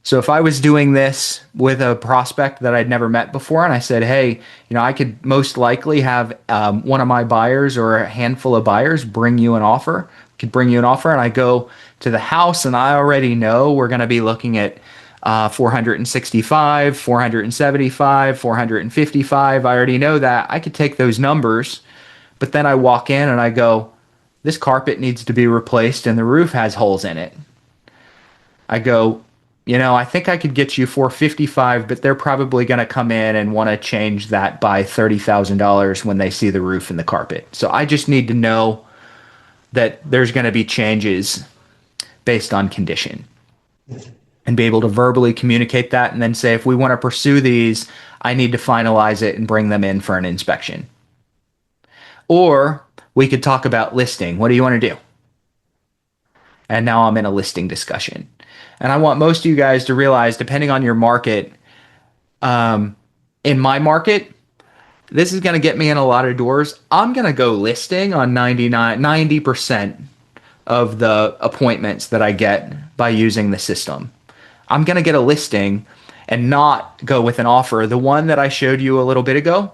A: So if I was doing this with a prospect that I'd never met before, and I said, hey, I could most likely have one of my buyers or a handful of buyers bring you an offer, and I go to the house and I already know we're going to be looking at 465, 475, 455. I already know that. I could take those numbers, but then I walk in and I go, this carpet needs to be replaced and the roof has holes in it. I go, I think I could get you 455, but they're probably going to come in and want to change that by $30,000 when they see the roof and the carpet. So I just need to know that there's going to be changes based on condition, and be able to verbally communicate that, and then say, if we want to pursue these, I need to finalize it and bring them in for an inspection. Or we could talk about listing. What do you want to do? And now I'm in a listing discussion. And I want most of you guys to realize, depending on your market, in my market, this is going to get me in a lot of doors. I'm going to go listing on 90% of the appointments that I get by using the system. I'm going to get a listing and not go with an offer. The one that I showed you a little bit ago,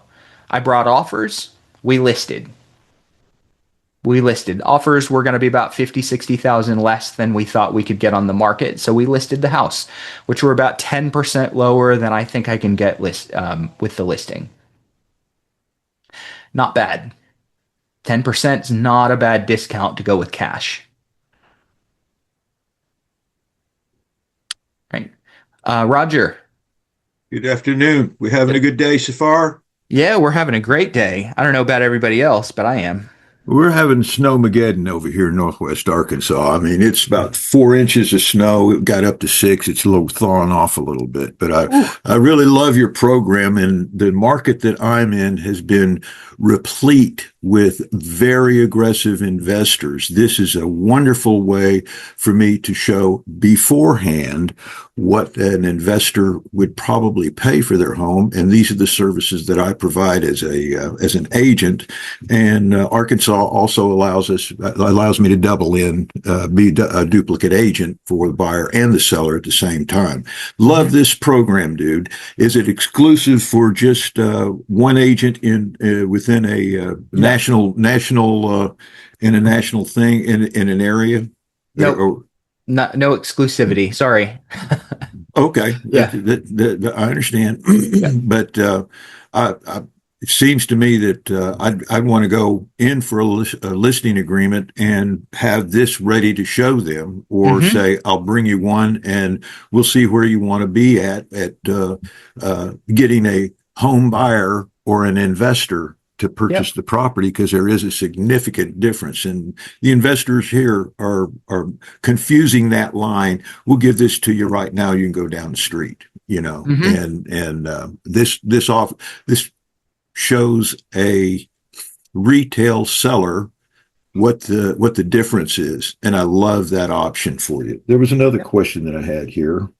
A: I brought offers. We listed. Offers were going to be about 50, 60,000 less than we thought we could get on the market. So we listed the house, which were about 10% lower than I think I can get with the listing. Not bad. 10% is not a bad discount to go with cash. Right. Roger.
H: Good afternoon. We having a good day so far?
A: Yeah, we're having a great day. I don't know about everybody else, but I am.
H: We're having snowmageddon over here in northwest Arkansas. I mean, it's about 4 inches of snow. It got up to 6. It's a little thawing off a little bit. But I really love your program, and the market that I'm in has been replete with very aggressive investors. This is a wonderful way for me to show beforehand what an investor would probably pay for their home, and these are the services that I provide as an agent. And Arkansas also allows me to double in, be a duplicate agent for the buyer and the seller at the same time. Love this program, dude. Is it exclusive for just one agent within a national in a national thing in an area?
A: Nope. No exclusivity. Sorry.
H: Okay,
A: Yeah.
H: I understand, but it seems to me that I'd want to go in for a listing agreement and have this ready to show them, or say, I'll bring you one, and we'll see where you want to be at getting a home buyer or an investor to purchase the property, because there is a significant difference, and the investors here are confusing that line. We'll give this to you right now. You can go down the street, and this shows a retail seller what the difference is, and I love that option for you. There was another question that I had here.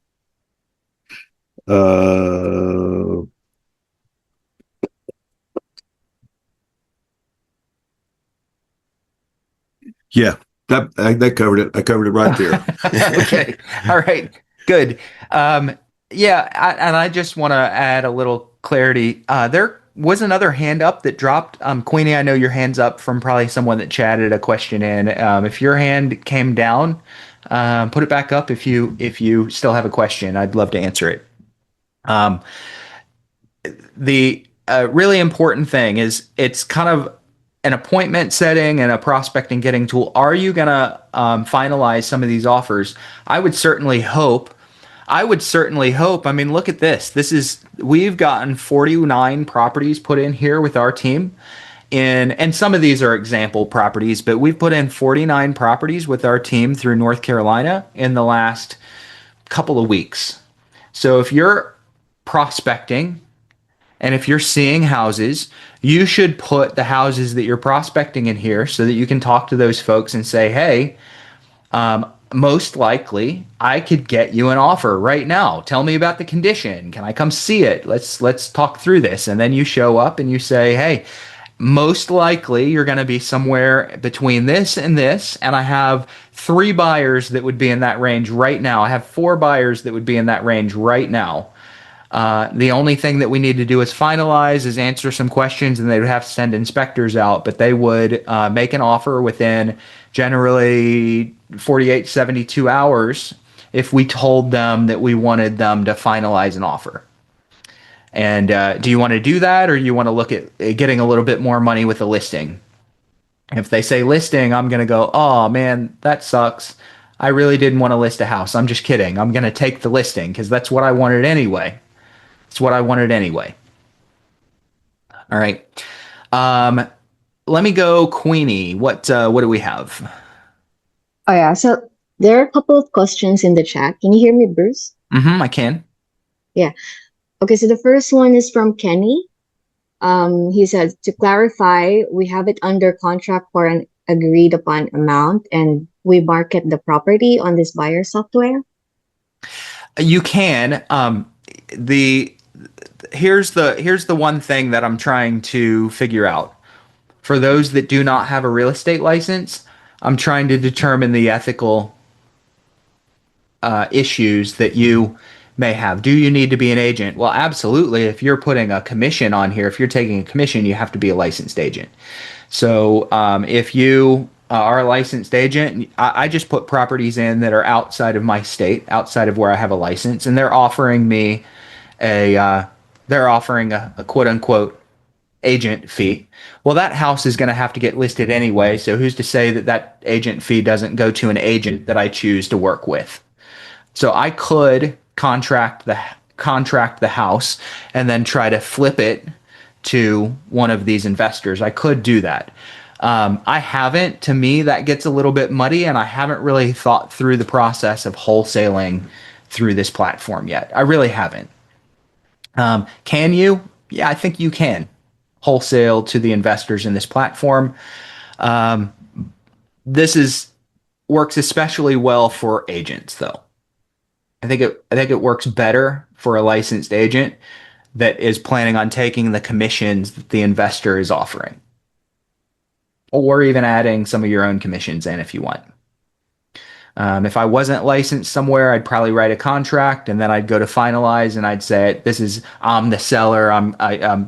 H: Yeah, that covered it. I covered it right there.
A: Okay. All right. Good. Yeah, and I just want to add a little clarity. There was another hand up that dropped. Queenie, I know your hand's up from probably someone that chatted a question in. If your hand came down, put it back up if you still have a question. I'd love to answer it. The really important thing is it's kind of an appointment setting and a prospecting getting tool. Are you going to finalize some of these offers? I would certainly hope. I mean, look at this. We've gotten 49 properties put in here with our team. And some of these are example properties, but we've put in 49 properties with our team through North Carolina in the last couple of weeks. So if you're prospecting and if you're seeing houses, you should put the houses that you're prospecting in here so that you can talk to those folks and say, hey, most likely I could get you an offer right now. Tell me about the condition. Can I come see it? Let's talk through this. And then you show up and you say, hey, most likely you're going to be somewhere between this and this. And I have 3 buyers that would be in that range right now. I have 4 buyers that would be in that range right now. The only thing that we need to do is finalize, is answer some questions, and they would have to send inspectors out, but they would make an offer within generally 48, 72 hours if we told them that we wanted them to finalize an offer. And do you want to do that, or you want to look at getting a little bit more money with a listing? If they say listing, I'm going to go, oh man, that sucks. I really didn't want to list a house. I'm just kidding. I'm going to take the listing because that's what I wanted anyway. It's what I wanted anyway. All right. Let me go, Queenie. What do we have?
I: Oh yeah, so there are a couple of questions in the chat. Can you hear me, Bruce?
A: I can.
I: Yeah. Okay, so the first one is from Kenny. He says, to clarify, we have it under contract for an agreed upon amount and we market the property on this buyer software?
A: You can. Here's the one thing that I'm trying to figure out. For those that do not have a real estate license, I'm trying to determine the ethical issues that you may have. Do you need to be an agent? Well, absolutely. If you're putting a commission on here, if you're taking a commission, you have to be a licensed agent. So if you are a licensed agent, I just put properties in that are outside of my state, outside of where I have a license, and they're offering me a quote unquote agent fee. Well, that house is going to have to get listed anyway. So who's to say that that agent fee doesn't go to an agent that I choose to work with? So I could contract the house and then try to flip it to one of these investors. I could do that. I haven't. To me, that gets a little bit muddy, and I haven't really thought through the process of wholesaling through this platform yet. I really haven't. Can you? Yeah, I think you can wholesale to the investors in this platform. This works especially well for agents, though. I think it works better for a licensed agent that is planning on taking the commissions that the investor is offering, or even adding some of your own commissions in if you want. If I wasn't licensed somewhere, I'd probably write a contract and then I'd go to finalize and I'd say, I'm the seller. I'm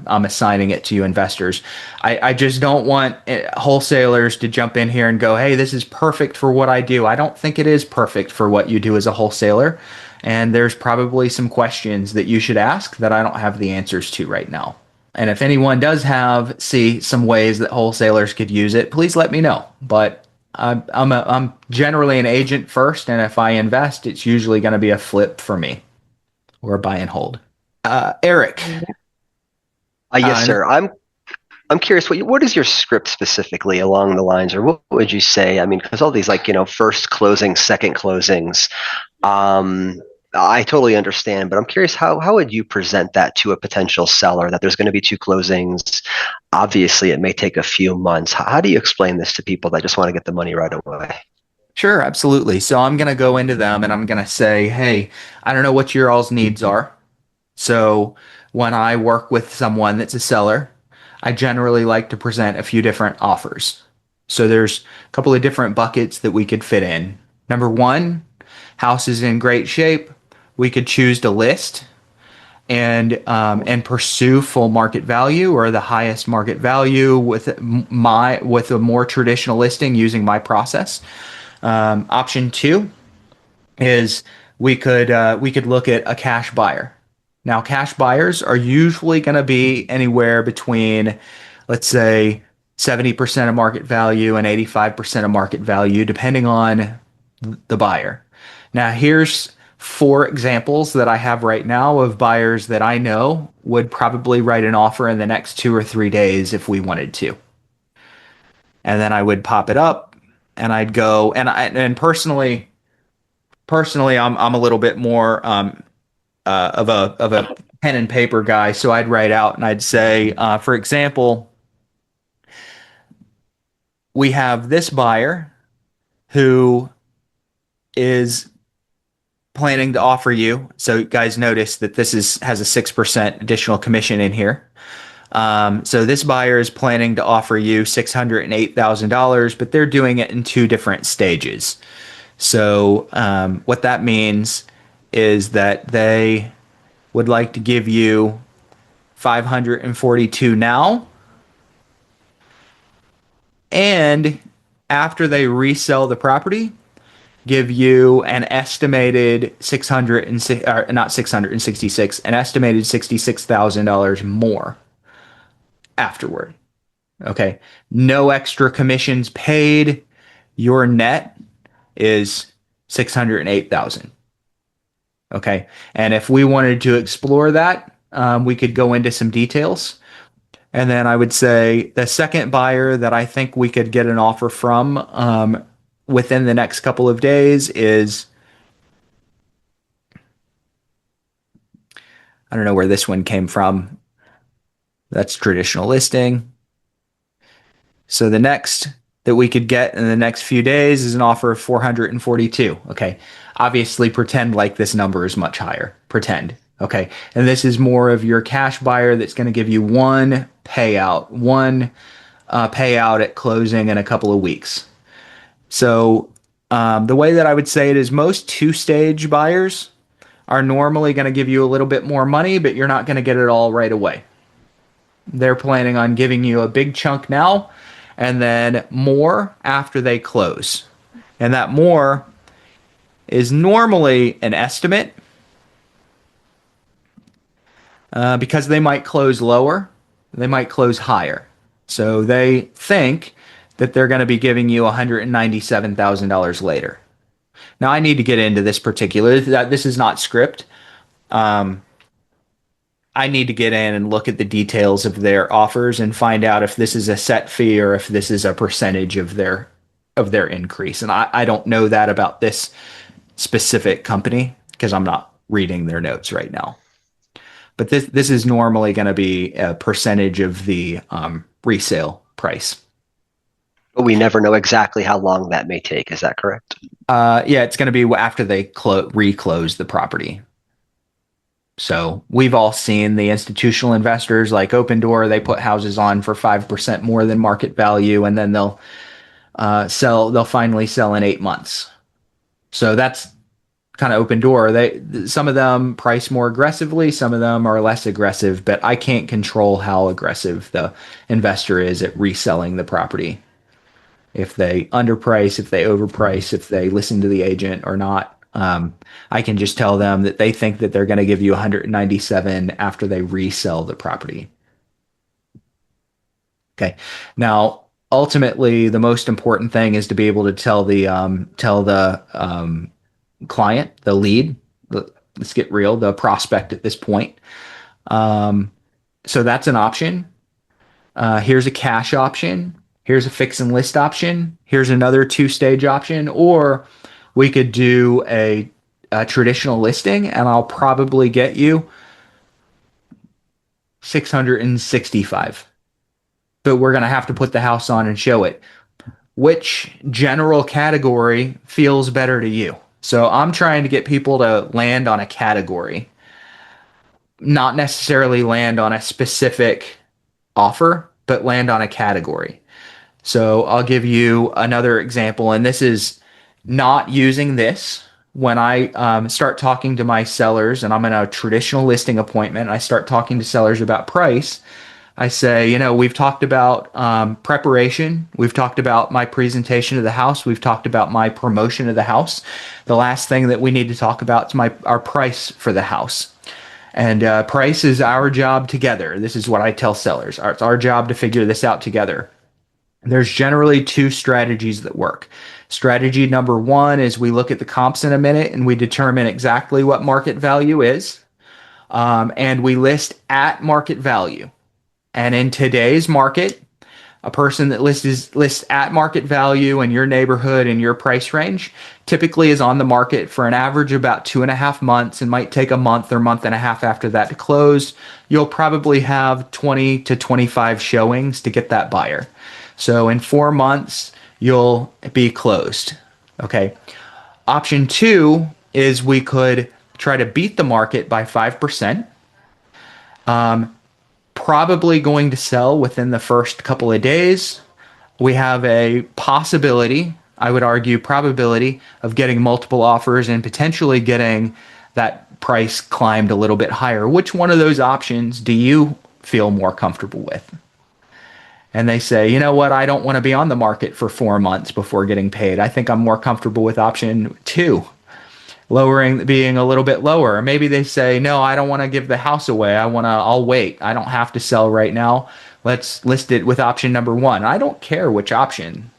A: assigning it to you investors. I just don't want wholesalers to jump in here and go, hey, this is perfect for what I do. I don't think it is perfect for what you do as a wholesaler. And there's probably some questions that you should ask that I don't have the answers to right now. And if anyone does see some ways that wholesalers could use it, please let me know. But I'm generally an agent first, and if I invest, it's usually going to be a flip for me or a buy and hold. Eric.
D: Yes, sir. I'm curious, what is your script specifically along the lines, or what would you say? I mean, because all these first closings, second closings, I totally understand, but I'm curious, how would you present that to a potential seller, that there's going to be 2 closings? Obviously, it may take a few months. How do you explain this to people that just want to get the money right away?
A: Sure, absolutely. So I'm going to go into them and I'm going to say, hey, I don't know what your all's needs are. So when I work with someone that's a seller, I generally like to present a few different offers. So there's a couple of different buckets that we could fit in. Number 1, house is in great shape. We could choose to list and pursue full market value or the highest market value with a more traditional listing using my process. Option 2 is we could look at a cash buyer. Now, cash buyers are usually going to be anywhere between, let's say, 70% of market value and 85% of market value, depending on the buyer. Now, here's 4 examples that I have right now of buyers that I know would probably write an offer in the next 2 or 3 days if we wanted to. And then I would pop it up and I'd go, and personally, I'm a little bit more of a pen and paper guy, so I'd write out and I'd say, for example, we have this buyer who is planning to offer you. So guys, notice that this has a 6% additional commission in here. So this buyer is planning to offer you $608,000, but they're doing it in 2 different stages. So what that means is that they would like to give you 542 now, and after they resell the property, give you an estimated an estimated $66,000 more afterward. Okay. No extra commissions paid. Your net is 608,000. Okay. And if we wanted to explore that, we could go into some details. And then I would say the second buyer that I think we could get an offer from within the next couple of days is, I don't know where this one came from. That's traditional listing. So the next that we could get in the next few days is an offer of 442. Okay. Obviously pretend like this number is much higher. Pretend. Okay. And this is more of your cash buyer that's going to give you one payout at closing in a couple of weeks. So the way that I would say it is most 2-stage buyers are normally going to give you a little bit more money, but you're not going to get it all right away. They're planning on giving you a big chunk now and then more after they close. And that more is normally an estimate because they might close lower, they might close higher. So they think that they're going to be giving you $197,000 later. Now I need to get into this particular, this is not script. I need to get in and look at the details of their offers and find out if this is a set fee or if this is a percentage of their increase. And I don't know that about this specific company because I'm not reading their notes right now. But this is normally going to be a percentage of the resale price.
D: But we never know exactly how long that may take. Is that correct?
A: Yeah, it's going to be after they reclose the property. So we've all seen the institutional investors like Open Door. They put houses on for 5% more than market value, and then they'll finally sell in 8 months. So that's kind of open door. Some of them price more aggressively, some of them are less aggressive, but I can't control how aggressive the investor is at reselling the property. If they underprice, if they overprice, if they listen to the agent or not. I can just tell them that they think that they're going to give you 197 after they resell the property. Okay. Now, ultimately, the most important thing is to be able to tell the client, the lead, let's get real, the prospect at this point. So that's an option. Here's a cash option. Here's a fix and list option. Here's another 2-stage option. Or we could do a traditional listing, and I'll probably get you 665. But we're going to have to put the house on and show it. Which general category feels better to you? So I'm trying to get people to land on a category, not necessarily land on a specific offer, but land on a category. So I'll give you another example, and this is not using this. When I start talking to my sellers, and I'm in a traditional listing appointment, I start talking to sellers about price. I say, we've talked about preparation. We've talked about my presentation of the house. We've talked about my promotion of the house. The last thing that we need to talk about is our price for the house. And price is our job together. This is what I tell sellers. It's our job to figure this out together. There's generally 2 strategies that work. Strategy number 1 is we look at the comps in a minute and we determine exactly what market value is. And we list at market value. And in today's market, a person that lists at market value in your neighborhood and your price range typically is on the market for an average of about 2.5 months and might take a month or month and a half after that to close. You'll probably have 20 to 25 showings to get that buyer. So in 4 months, you'll be closed. Okay. Option 2 is we could try to beat the market by 5%. Probably going to sell within the first couple of days. We have a possibility, I would argue probability, of getting multiple offers and potentially getting that price climbed a little bit higher. Which one of those options do you feel more comfortable with? And they say, you know what, I don't want to be on the market for 4 months before getting paid. I think I'm more comfortable with option 2. Being a little bit lower. Or maybe they say, no, I don't want to give the house away. I'll wait. I don't have to sell right now. Let's list it with option number 1. I don't care which option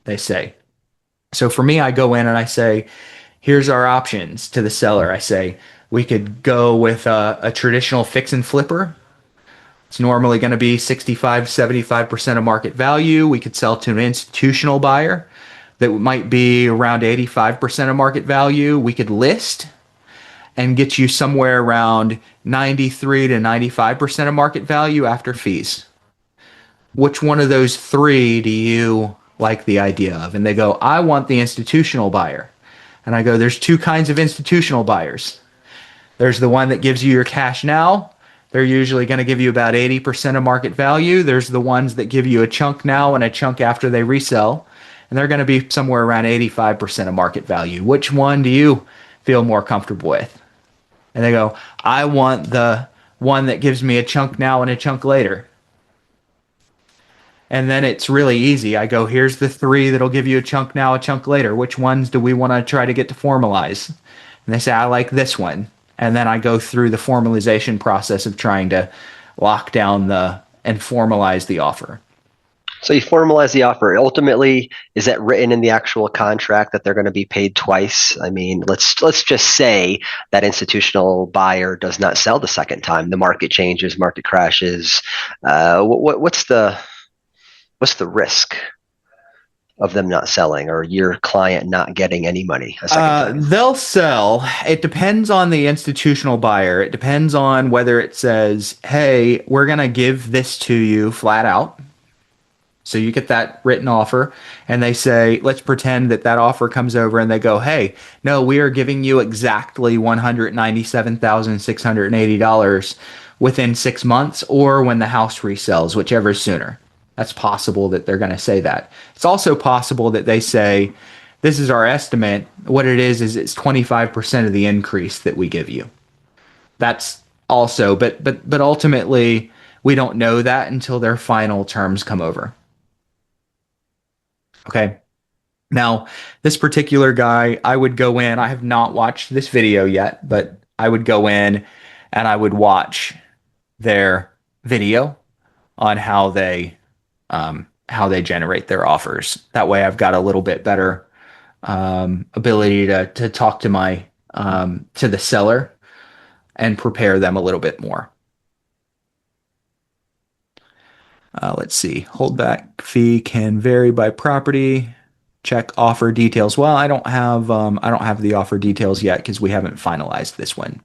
A: they say. So for me, I go in and I say, here's our options to the seller. I say, we could go with a traditional fix and flipper. It's normally going to be 65, 75% of market value. We could sell to an institutional buyer that might be around 85% of market value. We could list and get you somewhere around 93 to 95% of market value after fees. Which one of those 3 do you like the idea of? And they go, I want the institutional buyer. And I go, there's 2 kinds of institutional buyers. There's the one that gives you your cash now. They're usually going to give you about 80% of market value. There's the ones that give you a chunk now and a chunk after they resell. And they're going to be somewhere around 85% of market value. Which one do you feel more comfortable with? And they go, I want the one that gives me a chunk now and a chunk later. And then it's really easy. I go, here's the 3 that'll give you a chunk now, a chunk later. Which ones do we want to try to get to formalize? And they say, I like this one. And then I go through the formalization process of trying to lock down and formalize the offer.
D: So you formalize the offer. Ultimately, is that written in the actual contract that they're going to be paid twice? I mean, let's just say that institutional buyer does not sell the second time. The market changes, market crashes. What's the risk of them not selling, or your client not getting any money a second time?
A: They'll sell. It depends on the institutional buyer. It depends on whether it says, hey, we're going to give this to you flat out. So you get that written offer, and they say, let's pretend that offer comes over and they go, hey, no, we are giving you exactly $197,680 within 6 months or when the house resells, whichever is sooner. That's possible that they're going to say that. It's also possible that they say, this is our estimate. What it is it's 25% of the increase that we give you. That's also, but ultimately we don't know that until their final terms come over. Okay. Now, this particular guy, I would go in. I have not watched this video yet, but I would go in and I would watch their video on how they generate their offers. That way, I've got a little bit better ability to talk to my to the seller and prepare them a little bit more. Let's see. Holdback fee can vary by property. Check offer details. Well, I don't have the offer details yet because we haven't finalized this one.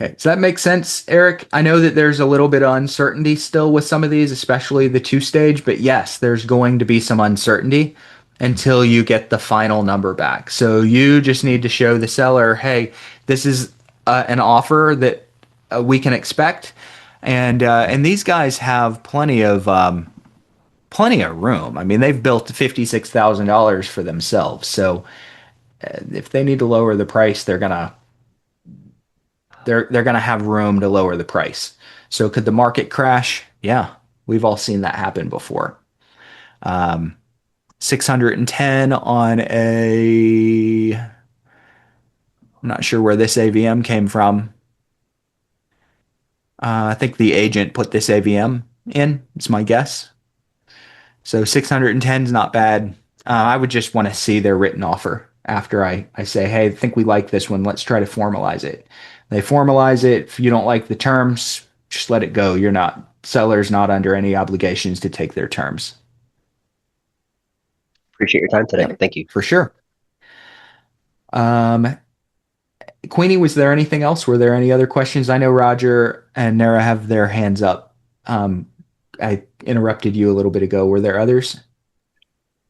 A: Okay, does that make sense, Eric? I know that there's a little bit of uncertainty still with some of these, especially the 2-stage, but yes, there's going to be some uncertainty until you get the final number back. So you just need to show the seller, hey, this is an offer that we can expect, and these guys have plenty of room. I mean, they've built $56,000 for themselves. So if they need to lower the price, they're gonna have room to lower the price. So could the market crash? Yeah, we've all seen that happen before. 610 on a, I'm not sure where this AVM came from. I think the agent put this AVM in. It's my guess. So 610 is not bad. I would just want to see their written offer after I say, hey, I think we like this one. Let's try to formalize it. They formalize it. If you don't like the terms, just let it go. Seller's not under any obligations to take their terms.
D: Appreciate your time today. Thank you.
A: For sure. Queenie, was there anything else? Were there any other questions? I know Roger and Nara have their hands up. I interrupted you a little bit ago. Were there others?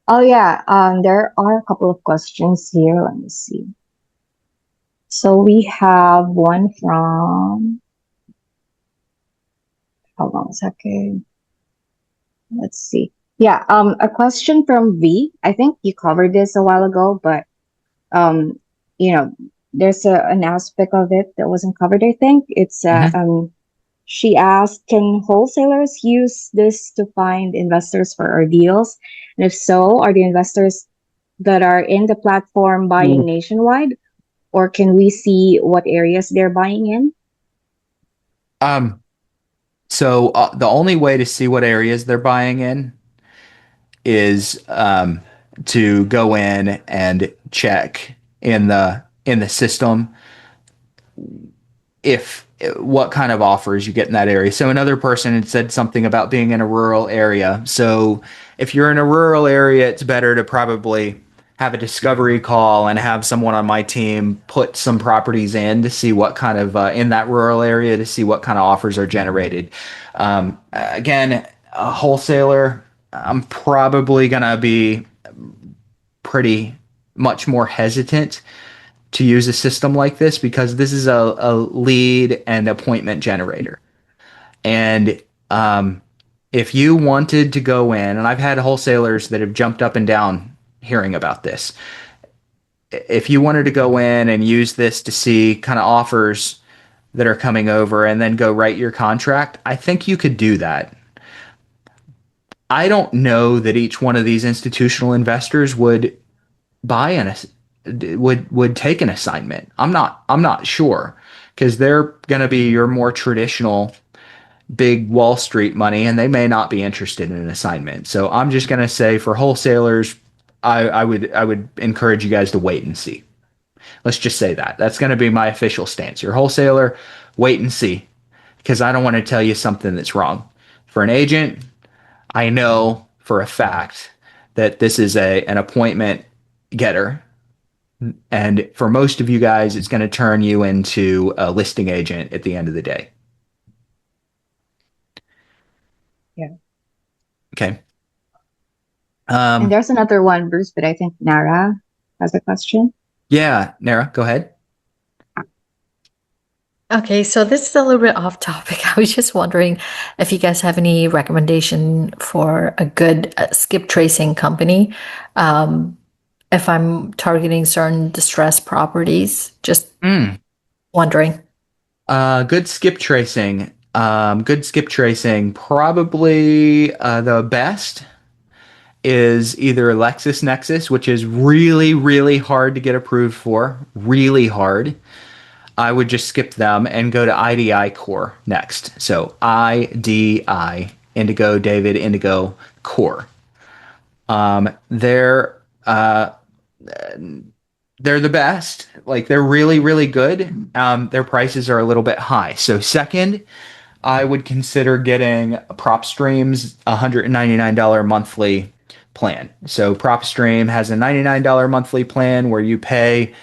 I: Oh yeah, there are a couple of questions here. Let me see. So we have one from, hold on a second. Let's see. Yeah, a question from V. I think you covered this a while ago, but you know, there's an aspect of it that wasn't covered, I think. It's she asked, can wholesalers use this to find investors for our deals? And if so, are the investors that are in the platform buying nationwide, or can we see what areas they're buying in?
A: So the only way to see what areas they're buying in is to go in and check in the system if what kind of offers you get in that area. So another person had said something about being in a rural area. So if you're in a rural area, it's better to probably have a discovery call and have someone on my team put some properties in to see what kind of in that rural area to see what kind of offers are generated. Again, a wholesaler, I'm probably gonna be pretty much more hesitant to use a system like this because this is a lead and appointment generator. And if you wanted to go in, and I've had wholesalers that have jumped up and down hearing about this. If you wanted to go in and use this to see kind of offers that are coming over and then go write your contract, I think you could do that. I don't know that each one of these institutional investors would would take an assignment. I'm not sure because they're going to be your more traditional big Wall Street money and they may not be interested in an assignment. So I'm just going to say for wholesalers, I would encourage you guys to wait and see. Let's just say that. That's going to be my official stance. Your wholesaler, wait and see because I don't want to tell you something that's wrong. For an agent, I know for a fact that this is an appointment getter. And for most of you guys, it's going to turn you into a listing agent at the end of the day.
I: Yeah.
A: Okay.
I: And there's another one, Bruce, but I think Nara has a question.
A: Yeah, Nara, go ahead.
J: Okay, so this is a little bit off topic. I was just wondering if you guys have any recommendation for a good skip tracing company. If I'm targeting certain distressed properties, just wondering.
A: Good skip tracing. Good skip tracing. Probably the best is either LexisNexis, which is really, really hard to get approved for. Really hard. I would just skip them and go to IDI Core next. So IDI, Indigo, David, Indigo, Core. They're the best. Like they're really, really good. Their prices are a little bit high. So second, I would consider getting PropStream's $199 monthly plan. So PropStream has a $99 monthly plan where you pay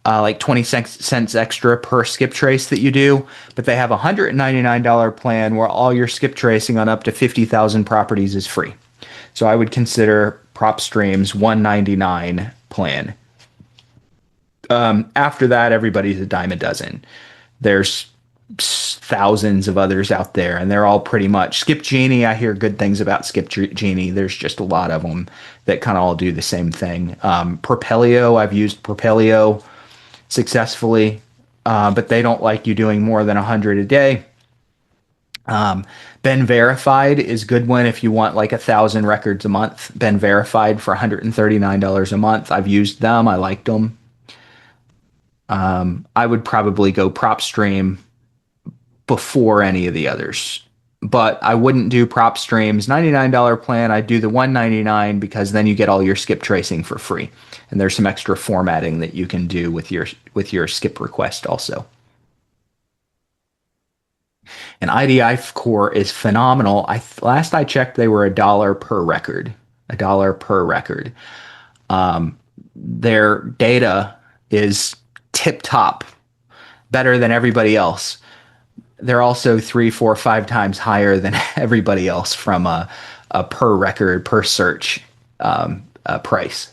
A: like 20 cents extra per skip trace that you do, but they have a $199 plan where all your skip tracing on up to 50,000 properties is free. So I would consider PropStream's $199 plan. After that, everybody's a dime a dozen. There's thousands of others out there, and they're all pretty much Skip Genie. I hear good things about Skip Genie. There's just a lot of them that kind of all do the same thing. Propelio, I've used Propelio successfully, but they don't like you doing more than 100 a day. Ben Verified is a good one if you want like 1,000 records a month. Ben Verified for $139 a month. I've used them. I liked them. I would probably go PropStream before any of the others, but I wouldn't do PropStream's $99 plan. I'd do the $199 because then you get all your skip tracing for free, and there's some extra formatting that you can do with your skip request also. And IDI Core is phenomenal. Last I checked, they were $1 per record. $1 per record. Their data is tip top, better than everybody else. They're also 3, 4, 5 times higher than everybody else from a per record, per search price.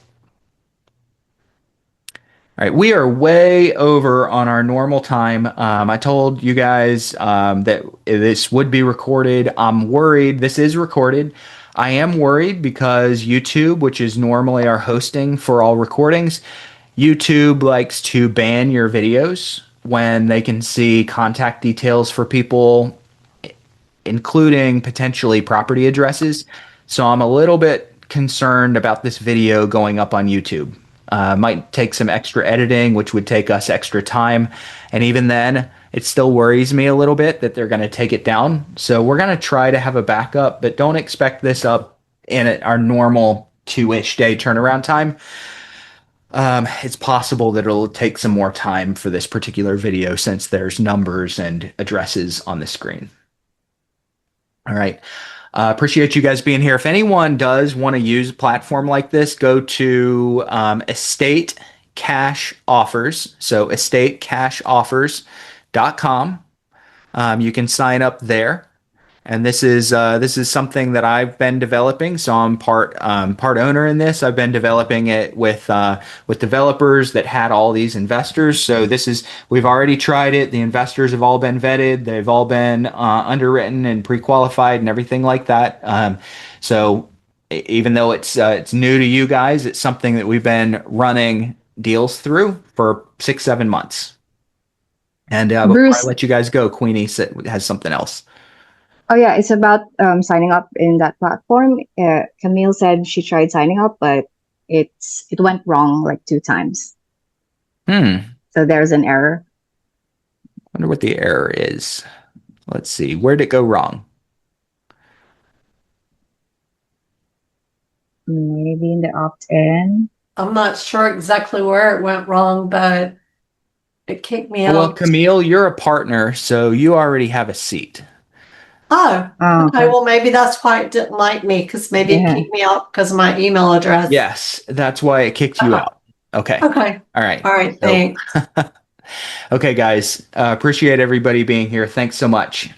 A: All right, we are way over on our normal time. I told you guys that this would be recorded. I'm worried. This is recorded. I am worried because YouTube, which is normally our hosting for all recordings, YouTube likes to ban your videos when they can see contact details for people, including potentially property addresses. So I'm a little bit concerned about this video going up on YouTube. Might take some extra editing, which would take us extra time. And even then, it still worries me a little bit that they're going to take it down. So we're going to try to have a backup, but don't expect this up in our normal 2-ish day turnaround time. It's possible that it'll take some more time for this particular video since there's numbers and addresses on the screen. All right. Appreciate you guys being here. If anyone does want to use a platform like this, go to Estate Cash Offers. So estatecashoffers.com. You can sign up there. And this is something that I've been developing. So I'm part owner in this. I've been developing it with developers that had all these investors. So we've already tried it. The investors have all been vetted. They've all been underwritten and pre-qualified and everything like that. So even though it's new to you guys, it's something that we've been running deals through for 6-7 months. And before I let you guys go, Queenie has something else.
I: Oh yeah, it's about signing up in that platform. Camille said she tried signing up, but it went wrong like 2 times. So there's an error.
A: I wonder what the error is. Let's see. Where did it go wrong?
I: Maybe in the opt-in.
K: I'm not sure exactly where it went wrong, but it kicked me out.
A: Well, Camille, you're a partner, so you already have a seat.
K: Oh, okay. Well, maybe that's why it didn't like me, because maybe it kicked me out because of my email address.
A: Yes, that's why it kicked you out. Okay.
K: Okay.
A: All right.
K: All right. Thanks.
A: Okay, guys. Appreciate everybody being here. Thanks so much.